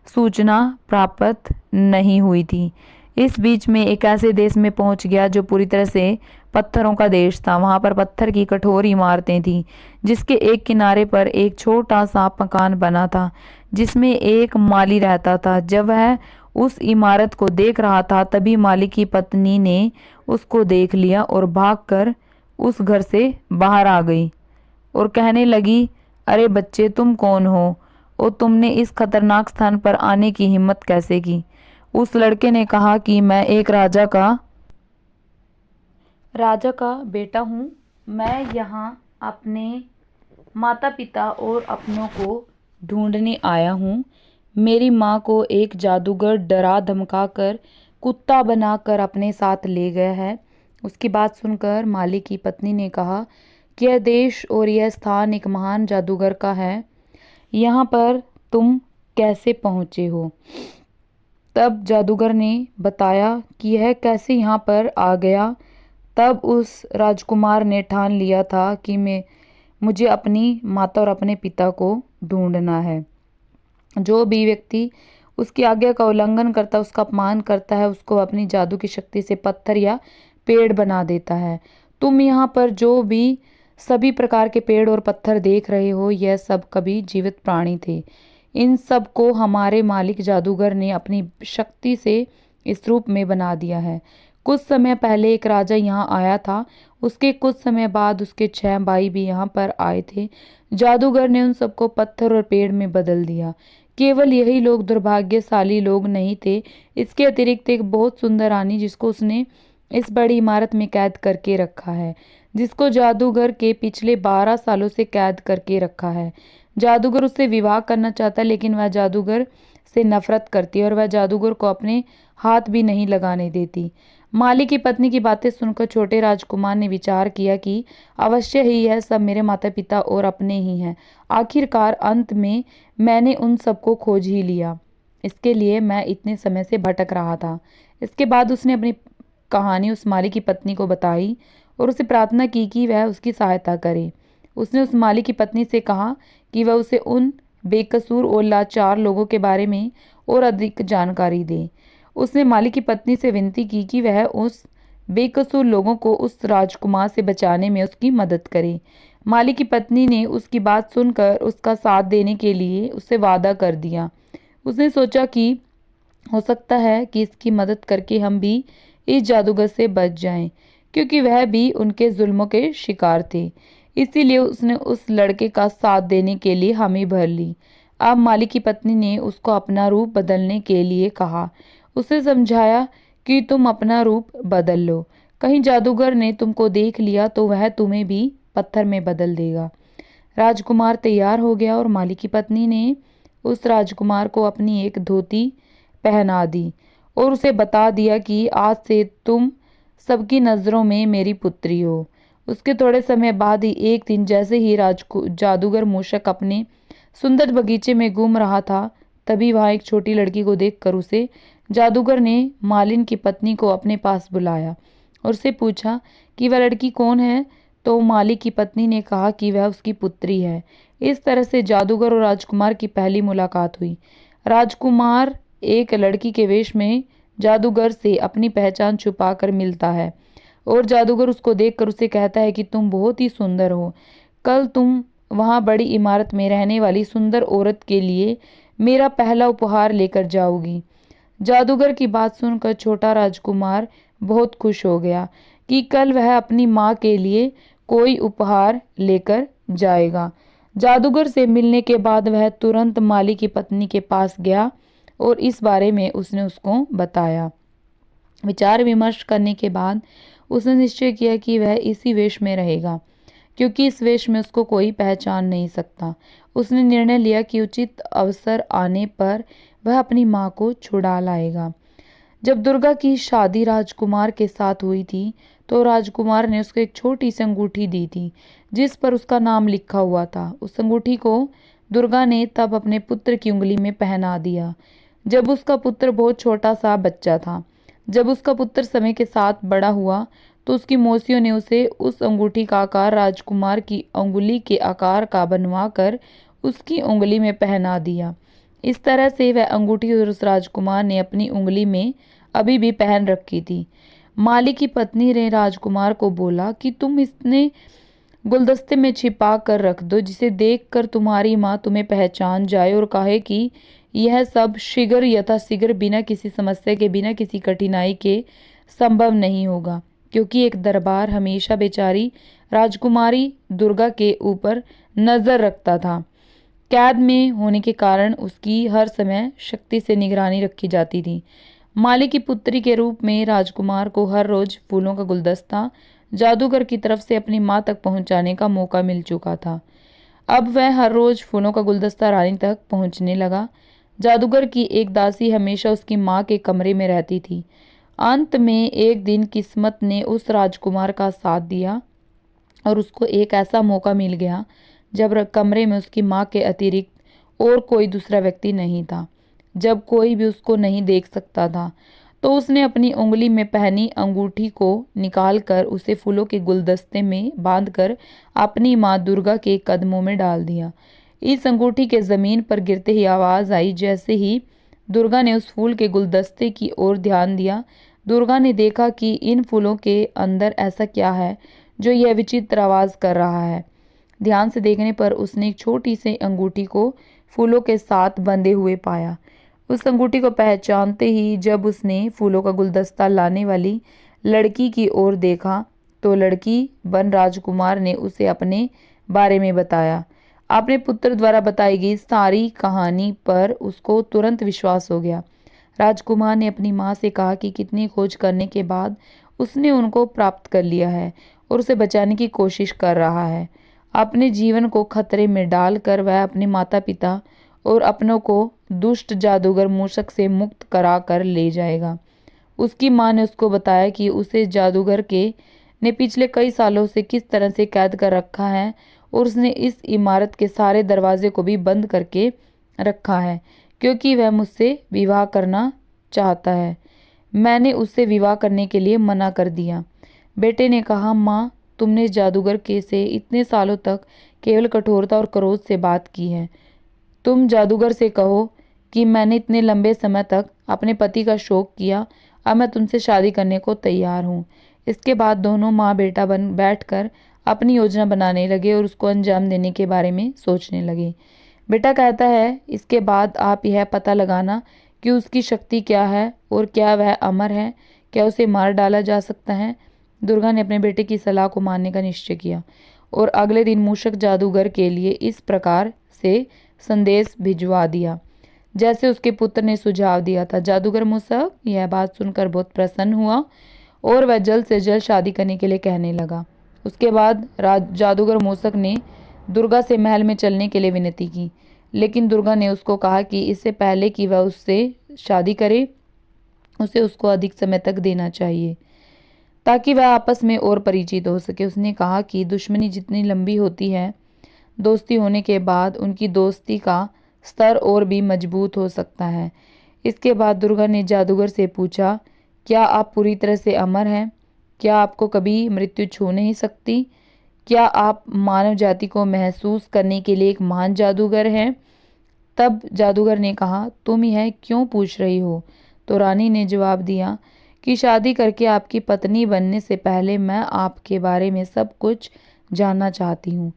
सूचना प्राप्त नहीं हुई थी। इस बीच में एक ऐसे देश में पहुंच गया जो पूरी तरह से पत्थरों का देश था। वहां पर पत्थर की कठोर इमारतें थीं, जिसके एक किनारे पर एक छोटा सा मकान बना था जिसमें एक माली रहता था। जब वह उस इमारत को देख रहा था तभी माली की पत्नी ने उसको देख लिया और भागकर उस घर से बाहर आ गई और कहने लगी, अरे बच्चे, तुम कौन हो और तुमने इस खतरनाक स्थान पर आने की हिम्मत कैसे की। उस लड़के ने कहा कि मैं एक राजा का बेटा हूँ। मैं यहाँ अपने माता पिता और अपनों को ढूंढने आया हूँ। मेरी माँ को एक जादूगर डरा धमका कर कुत्ता बनाकर अपने साथ ले गया है। उसकी बात सुनकर माली की पत्नी ने कहा कि यह देश और यह स्थान एक महान जादूगर का है, यहाँ पर तुम कैसे पहुँचे हो। तब जादूगर ने बताया कि यह कैसे यहाँ पर आ गया। तब उस राजकुमार ने ठान लिया था कि मुझे अपनी माता और अपने पिता को ढूंढना है। जो भी व्यक्ति उसकी आज्ञा का उल्लंघन करता है, उसका अपमान करता है, उसको अपनी जादू की शक्ति से पत्थर या पेड़ बना देता है। तुम यहाँ पर जो भी सभी प्रकार के पेड़ और पत्थर देख रहे हो, यह सब कभी जीवित प्राणी थे। इन सब को हमारे मालिक जादूगर ने अपनी शक्ति से इस रूप में बना दिया है। कुछ समय पहले एक राजा यहाँ आया था, उसके कुछ समय बाद उसके 6 भाई भी यहाँ पर आए थे। जादूगर ने उन सबको पत्थर और पेड़ में बदल दिया। केवल यही लोग दुर्भाग्यशाली लोग नहीं थे, इसके अतिरिक्त एक बहुत सुंदर रानी जिसको उसने इस बड़ी इमारत में कैद करके रखा है, जिसको जादूगर के पिछले 12 सालों से कैद करके रखा है। जादूगर उससे विवाह करना चाहता है, लेकिन वह जादूगर से नफरत करती है और वह जादूगर को अपने हाथ भी नहीं लगाने देती। माली की पत्नी की बातें सुनकर छोटे राजकुमार ने विचार किया कि अवश्य ही यह सब मेरे माता पिता और अपने ही हैं। आखिरकार अंत में मैंने उन सबको खोज ही लिया। इसके लिए मैं इतने समय से भटक रहा था। इसके बाद उसने अपनी कहानी उस माली की पत्नी को बताई और उसे प्रार्थना की कि वह उसकी सहायता करे। उसने उस माली की पत्नी से कहा कि वह उसे उन बेकसूर और लाचार लोगों के बारे में और अधिक जानकारी दे। उसने माली की पत्नी से विनती की कि वह उस बेकसूर लोगों को उस राजकुमार से बचाने में उसकी मदद करे। माली की पत्नी ने उसकी बात सुनकर उसका साथ देने के लिए उससे वादा कर दिया। उसने सोचा कि हो सकता है कि इसकी मदद करके हम भी इस जादूगर से बच जाएं, क्योंकि वह भी उनके जुल्मों के शिकार थे। इसीलिए उसने उस लड़के का साथ देने के लिए हामी भर ली। अब माली की पत्नी ने उसको अपना रूप बदलने के लिए कहा। उसे समझाया कि तुम अपना रूप बदल लो, कहीं जादूगर ने तुमको देख लिया तो वह तुम्हें भी पत्थर में बदल देगा। राजकुमार तैयार हो गया और माली की पत्नी ने उस राजकुमार को अपनी एक धोती पहना दी और उसे बता दिया कि आज से तुम सबकी नज़रों में मेरी पुत्री हो। उसके थोड़े समय बाद ही एक दिन जैसे ही जादूगर मूषक अपने सुंदर बगीचे में घूम रहा था, तभी वहां एक छोटी लड़की को देखकर उसे जादूगर ने मालिन की पत्नी को अपने पास बुलाया और उससे पूछा कि वह लड़की कौन है। तो माली की पत्नी ने कहा कि वह उसकी पुत्री है। इस तरह से जादूगर और राजकुमार की पहली मुलाकात हुई। राजकुमार एक लड़की के वेश में जादूगर से अपनी पहचान छुपाकर मिलता है और जादूगर उसको देखकर उसे कहता है कि तुम बहुत ही सुंदर हो। कल तुम वहां बड़ी इमारत में रहने वाली सुंदर औरत के लिए मेरा पहला उपहार लेकर जाओगी। जादूगर की बात सुनकर छोटा राजकुमार बहुत खुश हो गया कि कल वह अपनी माँ के लिए कोई उपहार लेकर जाएगा। जादूगर से मिलने के बाद वह तुरंत माली की पत्नी के पास गया और इस बारे में उसने उसको बताया। विचार विमर्श करने के बाद उसने निश्चय किया कि वह इसी वेश में रहेगा, क्योंकि इस वेश में उसको कोई पहचान नहीं सकता। उसने निर्णय लिया कि उचित अवसर आने पर वह अपनी माँ को छुड़ा लाएगा। जब दुर्गा की शादी राजकुमार के साथ हुई थी, तो राजकुमार ने उसको एक छोटी सी अंगूठी दी थी जिस पर उसका नाम लिखा हुआ था। उस अंगूठी को दुर्गा ने तब अपने पुत्र की उंगली में पहना दिया जब उसका पुत्र बहुत छोटा सा बच्चा था। जब उसका पुत्र समय के साथ बड़ा हुआ तो उसकी मौसियों ने उसे उस अंगूठी का आकार राजकुमार की उंगली के आकार का बनवा कर उसकी उंगली में पहना दिया। इस तरह से वह अंगूठी उस राजकुमार ने अपनी उंगली में अभी भी पहन रखी थी। माली की पत्नी ने राजकुमार को बोला कि तुम इसने गुलदस्ते में छिपा कर रख दो, जिसे देखकर तुम्हारी माँ तुम्हें पहचान जाए और कहे कि यह सब शीघ्र यथाशीघ्र बिना किसी समस्या के, बिना किसी कठिनाई के संभव नहीं होगा, क्योंकि एक दरबार हमेशा बेचारी राजकुमारी दुर्गा के ऊपर नजर रखता था। कैद में होने के कारण उसकी हर समय शक्ति से निगरानी रखी जाती थी। माली की पुत्री के रूप में राजकुमार को हर रोज फूलों का गुलदस्ता जादूगर की तरफ से अपनी माँ तक पहुंचाने का मौका मिल चुका था। अब वह हर रोज फूलों का गुलदस्ता रानी तक पहुंचने लगा। जादूगर की एक दासी हमेशा उसकी माँ के कमरे में रहती थी। अंत में एक दिन किस्मत ने उस राजकुमार का साथ दिया और उसको एक ऐसा मौका मिल गया जब कमरे में उसकी माँ के अतिरिक्त और कोई दूसरा व्यक्ति नहीं था। जब कोई भी उसको नहीं देख सकता था, तो उसने अपनी उंगली में पहनी अंगूठी को निकालकर उसे फूलों के गुलदस्ते में बांधकर अपनी माँ दुर्गा के कदमों में डाल दिया। इस अंगूठी के जमीन पर गिरते ही आवाज आई। जैसे ही दुर्गा ने उस फूल के गुलदस्ते की ओर ध्यान दिया, दुर्गा ने देखा कि इन फूलों के अंदर ऐसा क्या है जो यह विचित्र आवाज कर रहा है। ध्यान से देखने पर उसने एक छोटी सी अंगूठी को फूलों के साथ बंधे हुए पाया। उस अंगूठी को पहचानते ही जब उसने फूलों का गुलदस्ता लाने वाली लड़की की ओर देखा, तो लड़की वन राजकुमार ने उसे अपने बारे में बताया। अपने पुत्र द्वारा बताई गई सारी कहानी पर उसको तुरंत विश्वास हो गया। राजकुमार ने अपनी माँ से कहा कि कितनी खोज करने के बाद उसने उनको प्राप्त कर लिया है और उसे बचाने की कोशिश कर रहा है। अपने जीवन को खतरे में डालकर वह अपने माता पिता और अपनों को दुष्ट जादूगर मूषक से मुक्त करा कर ले जाएगा। उसकी माँ ने उसको बताया कि उसे जादूगर के ने पिछले कई सालों से किस तरह से कैद कर रखा है और उसने इस इमारत के सारे दरवाजे को भी बंद करके रखा है, क्योंकि वह मुझसे विवाह करना चाहता है। मैंने उससे विवाह करने के लिए मना कर दिया। बेटे ने कहा, माँ, तुमने जादूगर के से इतने सालों तक केवल कठोरता और क्रोध से बात की है। तुम जादूगर से कहो कि मैंने इतने लंबे समय तक अपने पति का शोक किया, अब मैं तुमसे शादी करने को तैयार हूँ। इसके बाद दोनों माँ बेटा बैठकर अपनी योजना बनाने लगे और उसको अंजाम देने के बारे में सोचने लगे। बेटा कहता है, इसके बाद आप यह पता लगाना कि उसकी शक्ति क्या है और क्या वह अमर है, क्या उसे मार डाला जा सकता है। दुर्गा ने अपने बेटे की सलाह को मानने का निश्चय किया और अगले दिन मूषक जादूगर के लिए इस प्रकार से संदेश भिजवा दिया जैसे उसके पुत्र ने सुझाव दिया था। जादूगर मूषक यह बात सुनकर बहुत प्रसन्न हुआ और वह जल्द से जल्द शादी करने के लिए कहने लगा। उसके बाद जादूगर मूषक ने दुर्गा से महल में चलने के लिए विनती की, लेकिन दुर्गा ने उसको कहा कि इससे पहले कि वह उससे शादी करे, उसे उसको अधिक समय तक देना चाहिए ताकि वह आपस में और परिचित हो सके। उसने कहा कि दुश्मनी जितनी लंबी होती है, दोस्ती होने के बाद उनकी दोस्ती का स्तर और भी मजबूत हो सकता है। इसके बाद दुर्गा ने जादूगर से पूछा, क्या आप पूरी तरह से अमर हैं? क्या आपको कभी मृत्यु छू नहीं सकती? क्या आप मानव जाति को महसूस करने के लिए एक महान जादूगर हैं? तब जादूगर ने कहा, तुम यह क्यों पूछ रही हो? तो रानी ने जवाब दिया कि शादी करके आपकी पत्नी बनने से पहले मैं आपके बारे में सब कुछ जानना चाहती हूँ।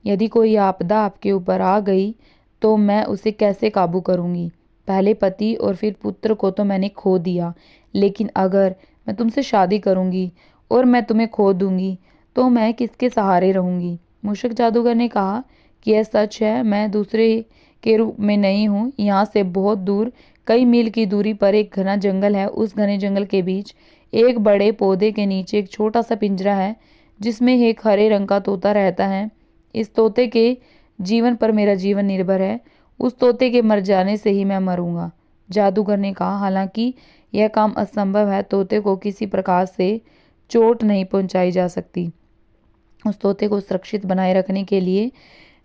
यदि कोई आपदा आपके ऊपर आ गई तो मैं उसे कैसे काबू करूँगी? पहले पति और फिर पुत्र को तो मैंने खो दिया, लेकिन अगर मैं तुमसे शादी करूँगी और मैं तुम्हें खो दूँगी तो मैं किसके सहारे रहूँगी? मूषक जादूगर ने कहा कि यह सच है, मैं दूसरे के रूप में नहीं हूँ। यहाँ से बहुत दूर, कई मील की दूरी पर एक घना जंगल है। उस घने जंगल के बीच एक बड़े पौधे के नीचे एक छोटा सा पिंजरा है जिसमें एक हरे रंग का तोता रहता है। इस तोते के जीवन पर मेरा जीवन निर्भर है। उस तोते के मर जाने से ही मैं मरूंगा। जादूगर ने कहा, हालांकि यह काम असंभव है, तोते को किसी प्रकार से चोट नहीं पहुंचाई जा सकती। उस तोते को सुरक्षित बनाए रखने के लिए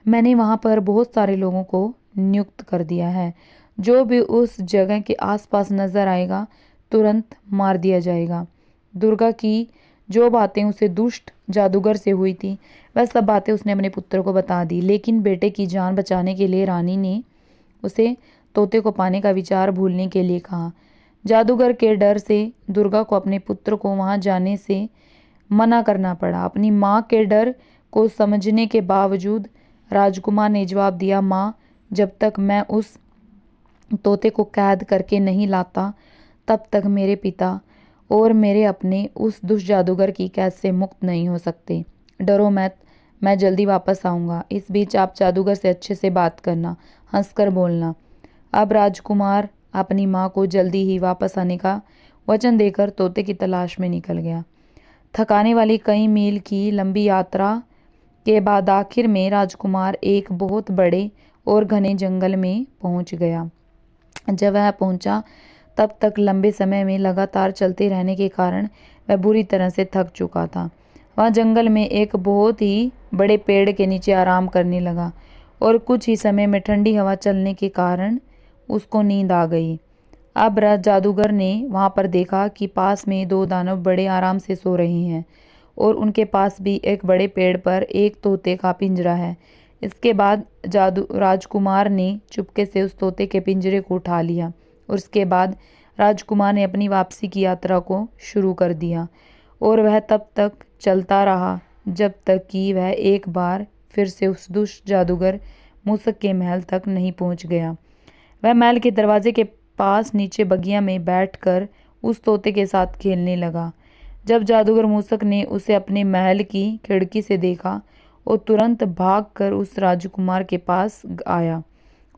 मैंने वहां पर बहुत सारे लोगों को नियुक्त कर दिया है। जो भी उस जगह के आसपास नजर आएगा तुरंत मार दिया जाएगा। दुर्गा की जो बातें उसे दुष्ट जादूगर से हुई थी वह सब बातें उसने अपने पुत्र को बता दी, लेकिन बेटे की जान बचाने के लिए रानी ने उसे तोते को पाने का विचार भूलने के लिए कहा। जादूगर के डर से दुर्गा को अपने पुत्र को वहां जाने से मना करना पड़ा। अपनी माँ के डर को समझने के बावजूद राजकुमार ने जवाब दिया, माँ, जब तक मैं उस तोते को कैद करके नहीं लाता तब तक मेरे पिता और मेरे अपने उस दुष्ट जादूगर की कैद से मुक्त नहीं हो सकते। डरो मत, मैं जल्दी वापस आऊँगा। इस बीच आप जादूगर से अच्छे से बात करना, हंसकर बोलना। अब राजकुमार अपनी माँ को जल्दी ही वापस आने का वचन देकर तोते की तलाश में निकल गया। थकाने वाली कई मील की लंबी यात्रा के बाद आखिर में राजकुमार एक बहुत बड़े और घने जंगल में पहुंच गया। जब वह पहुंचा तब तक लंबे समय में लगातार चलते रहने के कारण वह बुरी तरह से थक चुका था। वह जंगल में एक बहुत ही बड़े पेड़ के नीचे आराम करने लगा और कुछ ही समय में ठंडी हवा चलने के कारण उसको नींद आ गई। अब जादूगर ने वहां पर देखा कि पास में दो दानव बड़े आराम से सो रहे हैं और उनके पास भी एक बड़े पेड़ पर एक तोते का पिंजरा है। इसके बाद राजकुमार ने चुपके से उस तोते के पिंजरे को उठा लिया और उसके बाद राजकुमार ने अपनी वापसी की यात्रा को शुरू कर दिया और वह तब तक चलता रहा जब तक कि वह एक बार फिर से उस दुष्ट जादूगर मूसक के महल तक नहीं पहुंच गया। वह महल के दरवाजे के पास नीचे बगिया में बैठकर उस तोते के साथ खेलने लगा। जब जादूगर मूसक ने उसे अपने महल की खिड़की से देखा और तुरंत भागकर उस राजकुमार के पास आया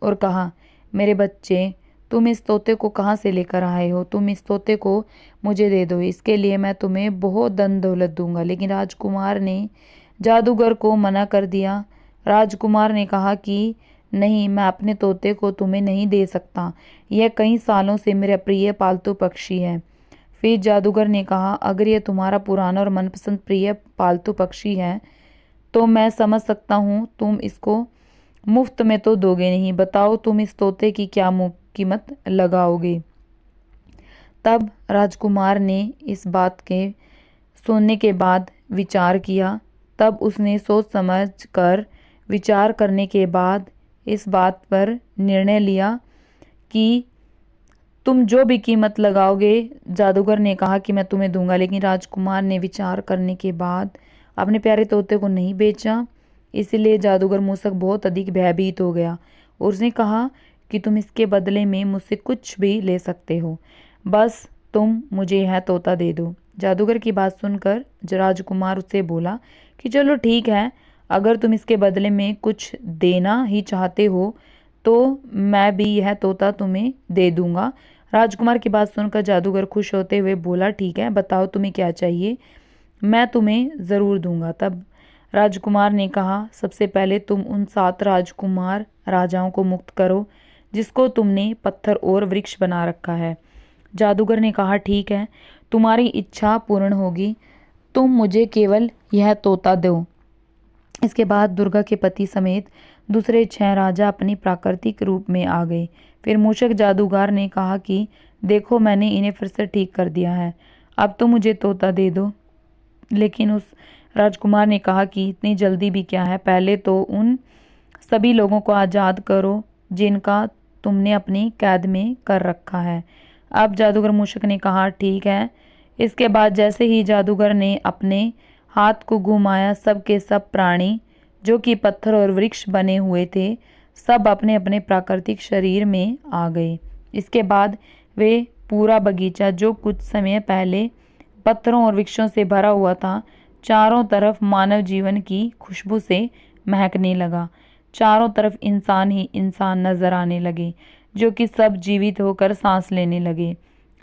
और कहा, मेरे बच्चे, तुम इस तोते को कहाँ से लेकर आए हो? तुम इस तोते को मुझे दे दो, इसके लिए मैं तुम्हें बहुत धन दौलत दूंगा। लेकिन राजकुमार ने जादूगर को मना कर दिया। राजकुमार ने कहा कि नहीं, मैं अपने तोते को तुम्हें नहीं दे सकता। यह कई सालों से मेरा प्रिय पालतू पक्षी है। फिर जादूगर ने कहा, अगर यह तुम्हारा पुराना और मनपसंद प्रिय पालतू पक्षी है तो मैं समझ सकता हूँ तुम इसको मुफ्त में तो दोगे नहीं। बताओ, तुम इस तोते की क्या कीमत लगाओगे? तब राजकुमार ने इस बात के सुनने के बाद विचार किया। तब उसने सोच समझ कर विचार करने के बाद इस बात पर निर्णय लिया कि तुम जो भी कीमत लगाओगे, जादूगर ने कहा कि मैं तुम्हें दूंगा। लेकिन राजकुमार ने विचार करने के बाद अपने प्यारे तोते को नहीं बेचा। इसलिए जादूगर मूसक बहुत अधिक भयभीत हो गया और उसने कहा कि तुम इसके बदले में मुझसे कुछ भी ले सकते हो, बस तुम मुझे यह तोता दे दो। जादूगर की बात सुनकर राजकुमार उससे बोला कि चलो ठीक है, अगर तुम इसके बदले में कुछ देना ही चाहते हो तो मैं भी यह तोता तुम्हें दे दूंगा। राजकुमार की बात सुनकर जादूगर खुश होते हुए बोला, ठीक है, बताओ तुम्हें क्या चाहिए, मैं तुम्हें ज़रूर दूंगा। तब राजकुमार ने कहा, सबसे पहले तुम उन 7 राजकुमार राजाओं को मुक्त करो जिसको तुमने पत्थर और वृक्ष बना रखा है। जादूगर ने कहा, ठीक है, तुम्हारी इच्छा पूर्ण होगी, तुम मुझे केवल यह तोता दो। इसके बाद दुर्गा के पति समेत दूसरे 6 राजा अपनी प्राकृतिक रूप में आ गए। फिर मूषक जादूगर ने कहा कि देखो, मैंने इन्हें फिर से ठीक कर दिया है, अब तो मुझे तोता दे दो। लेकिन उस राजकुमार ने कहा कि इतनी जल्दी भी क्या है, पहले तो उन सभी लोगों को आज़ाद करो जिनका तुमने अपनी कैद में कर रखा है। अब जादूगर मूषक ने कहा ठीक है। इसके बाद जैसे ही जादूगर ने अपने हाथ को घुमाया, सब के सब प्राणी जो कि पत्थर और वृक्ष बने हुए थे, सब अपने अपने प्राकृतिक शरीर में आ गए। इसके बाद वे पूरा बगीचा जो कुछ समय पहले पत्थरों और वृक्षों से भरा हुआ था, चारों तरफ मानव जीवन की खुशबू से महकने लगा। चारों तरफ इंसान ही इंसान नजर आने लगे, जो कि सब जीवित होकर सांस लेने लगे।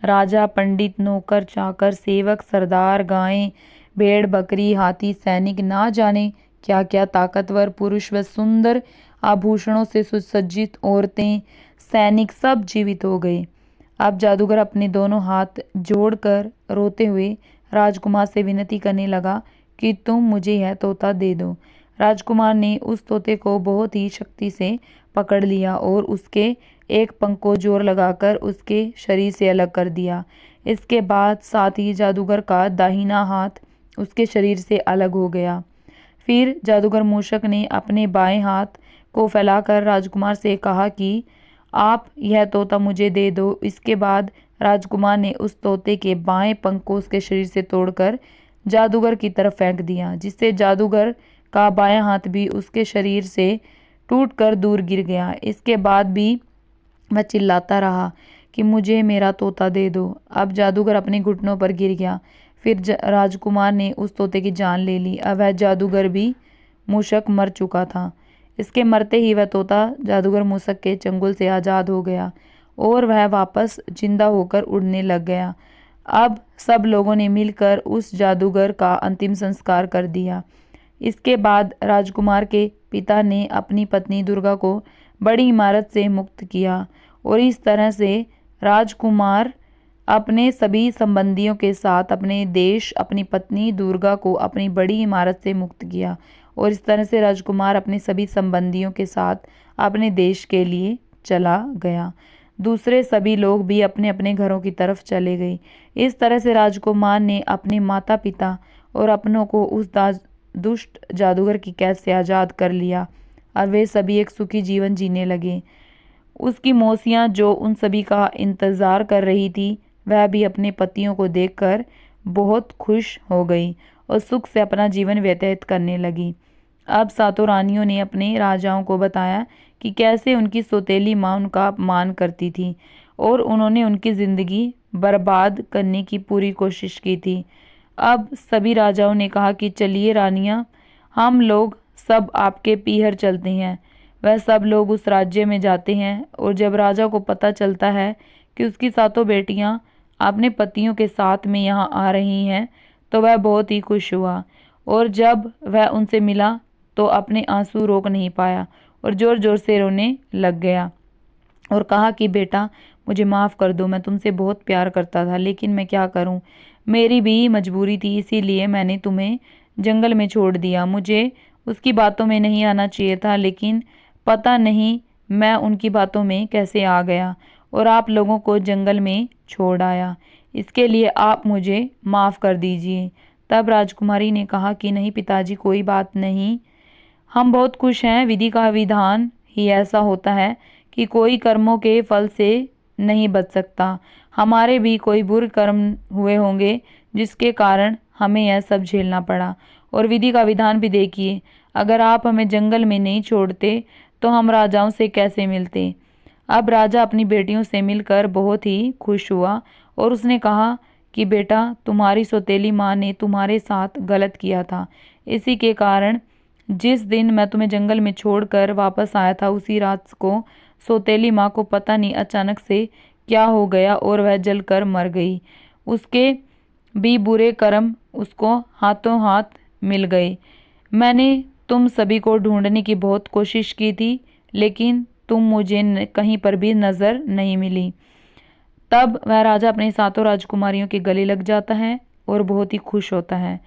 राजा, पंडित, नौकर, चाकर, सेवक, सरदार, गायें, भेड़, बकरी, हाथी, सैनिक, ना जाने क्या क्या ताकतवर पुरुष व सुंदर आभूषणों से सुसज्जित औरतें, सैनिक, सब जीवित हो गए। अब जादूगर अपने दोनों हाथ जोड़कर रोते हुए राजकुमार से विनती करने लगा कि तुम मुझे यह तोता दे दो। राजकुमार ने उस तोते को बहुत ही शक्ति से पकड़ लिया और उसके एक पंख को जोर लगाकर उसके शरीर से अलग कर दिया। इसके बाद साथ ही जादूगर का दाहिना हाथ उसके शरीर से अलग हो गया। फिर जादूगर मूषक ने अपने बाएं हाथ को फैलाकर राजकुमार से कहा कि आप यह तोता मुझे दे दो। इसके बाद राजकुमार ने उस तोते के बाएं पंख को उसके शरीर से तोड़कर जादूगर की तरफ फेंक दिया, जिससे जादूगर का बायां हाथ भी उसके शरीर से टूटकर दूर गिर गया। इसके बाद भी वह चिल्लाता रहा कि मुझे मेरा तोता दे दो। अब जादूगर अपने घुटनों पर गिर गया। फिर राजकुमार ने उस तोते की जान ले ली। अब वह जादूगर भी मूषक मर चुका था। इसके मरते ही वह तोता जादूगर मूषक के चंगुल से आज़ाद हो गया और वह वापस जिंदा होकर उड़ने लग गया। अब सब लोगों ने मिलकर उस जादूगर का अंतिम संस्कार कर दिया। इसके बाद राजकुमार के पिता ने अपनी पत्नी दुर्गा को बड़ी इमारत से मुक्त किया और इस तरह से राजकुमार अपने सभी संबंधियों के साथ अपने देश, अपनी पत्नी दुर्गा को अपनी बड़ी इमारत से मुक्त किया और इस तरह से राजकुमार अपने सभी संबंधियों के साथ अपने देश के लिए चला गया। दूसरे सभी लोग भी अपने अपने घरों की तरफ चले गए। इस तरह से राजकुमार ने अपने माता पिता और अपनों को उस दुष्ट जादूगर की कैद से आज़ाद कर लिया। अब वे सभी एक सुखी जीवन जीने लगे। उसकी मौसियाँ जो उन सभी का इंतज़ार कर रही थी, वह भी अपने पतियों को देखकर बहुत खुश हो गई और सुख से अपना जीवन व्यतीत करने लगी। अब सातों रानियों ने अपने राजाओं को बताया कि कैसे उनकी सौतेली माँ उनका अपमान करती थी और उन्होंने उनकी ज़िंदगी बर्बाद करने की पूरी कोशिश की थी। अब सभी राजाओं ने कहा कि चलिए रानियाँ, हम लोग सब आपके पीहर चलते हैं। वह सब लोग उस राज्य में जाते हैं और जब राजा को पता चलता है कि उसकी सातों बेटियां अपने पतियों के साथ में यहाँ आ रही हैं, तो वह बहुत ही खुश हुआ और जब वह उनसे मिला तो अपने आंसू रोक नहीं पाया और ज़ोर ज़ोर से रोने लग गया और कहा कि बेटा, मुझे माफ़ कर दो, मैं तुमसे बहुत प्यार करता था, लेकिन मैं क्या करूं, मेरी भी मजबूरी थी, इसीलिए मैंने तुम्हें जंगल में छोड़ दिया। मुझे उसकी बातों में नहीं आना चाहिए था, लेकिन पता नहीं मैं उनकी बातों में कैसे आ गया और आप लोगों को जंगल में छोड़ आया। इसके लिए आप मुझे माफ़ कर दीजिए। तब राजकुमारी ने कहा कि नहीं पिताजी, कोई बात नहीं, हम बहुत खुश हैं। विधि का विधान ही ऐसा होता है कि कोई कर्मों के फल से नहीं बच सकता। हमारे भी कोई बुरे कर्म हुए होंगे जिसके कारण हमें यह सब झेलना पड़ा। और विधि का विधान भी देखिए, अगर आप हमें जंगल में नहीं छोड़ते तो हम राजाओं से कैसे मिलते। अब राजा अपनी बेटियों से मिलकर बहुत ही खुश हुआ और उसने कहा कि बेटा, तुम्हारी सौतेली माँ ने तुम्हारे साथ गलत किया था। इसी के कारण जिस दिन मैं तुम्हें जंगल में छोड़कर वापस आया था, उसी रात को सौतेली माँ को पता नहीं अचानक से क्या हो गया और वह जलकर मर गई। उसके भी बुरे कर्म उसको हाथों हाथ मिल गए। मैंने तुम सभी को ढूंढने की बहुत कोशिश की थी, लेकिन तुम मुझे कहीं पर भी नज़र नहीं मिली। तब वह राजा अपने सातों राजकुमारियों के गले लग जाता है और बहुत ही खुश होता है।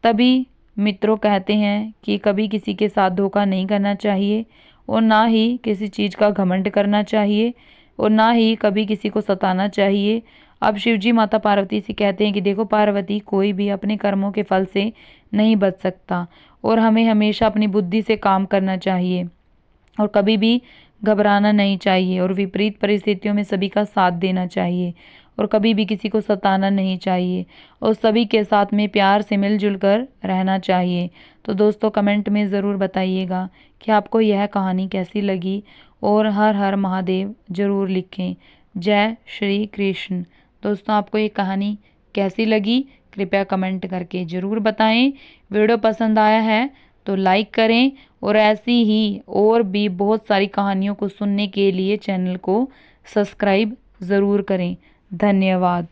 तभी मित्रों कहते हैं कि कभी किसी के साथ धोखा नहीं करना चाहिए और ना ही किसी चीज़ का घमंड करना चाहिए और ना ही कभी किसी को सताना चाहिए। अब शिवजी माता पार्वती से कहते हैं कि देखो पार्वती, कोई भी अपने कर्मों के फल से नहीं बच सकता और हमें हमेशा अपनी बुद्धि से काम करना चाहिए और कभी भी घबराना नहीं चाहिए और विपरीत परिस्थितियों में सभी का साथ देना चाहिए और कभी भी किसी को सताना नहीं चाहिए और सभी के साथ में प्यार से मिलजुल कर रहना चाहिए। तो दोस्तों कमेंट में ज़रूर बताइएगा कि आपको यह कहानी कैसी लगी और हर हर महादेव ज़रूर लिखें। जय श्री कृष्ण। दोस्तों आपको ये कहानी कैसी लगी कृपया कमेंट करके ज़रूर बताएं। वीडियो पसंद आया है तो लाइक करें और ऐसी ही और भी बहुत सारी कहानियों को सुनने के लिए चैनल को सब्सक्राइब ज़रूर करें। धन्यवाद।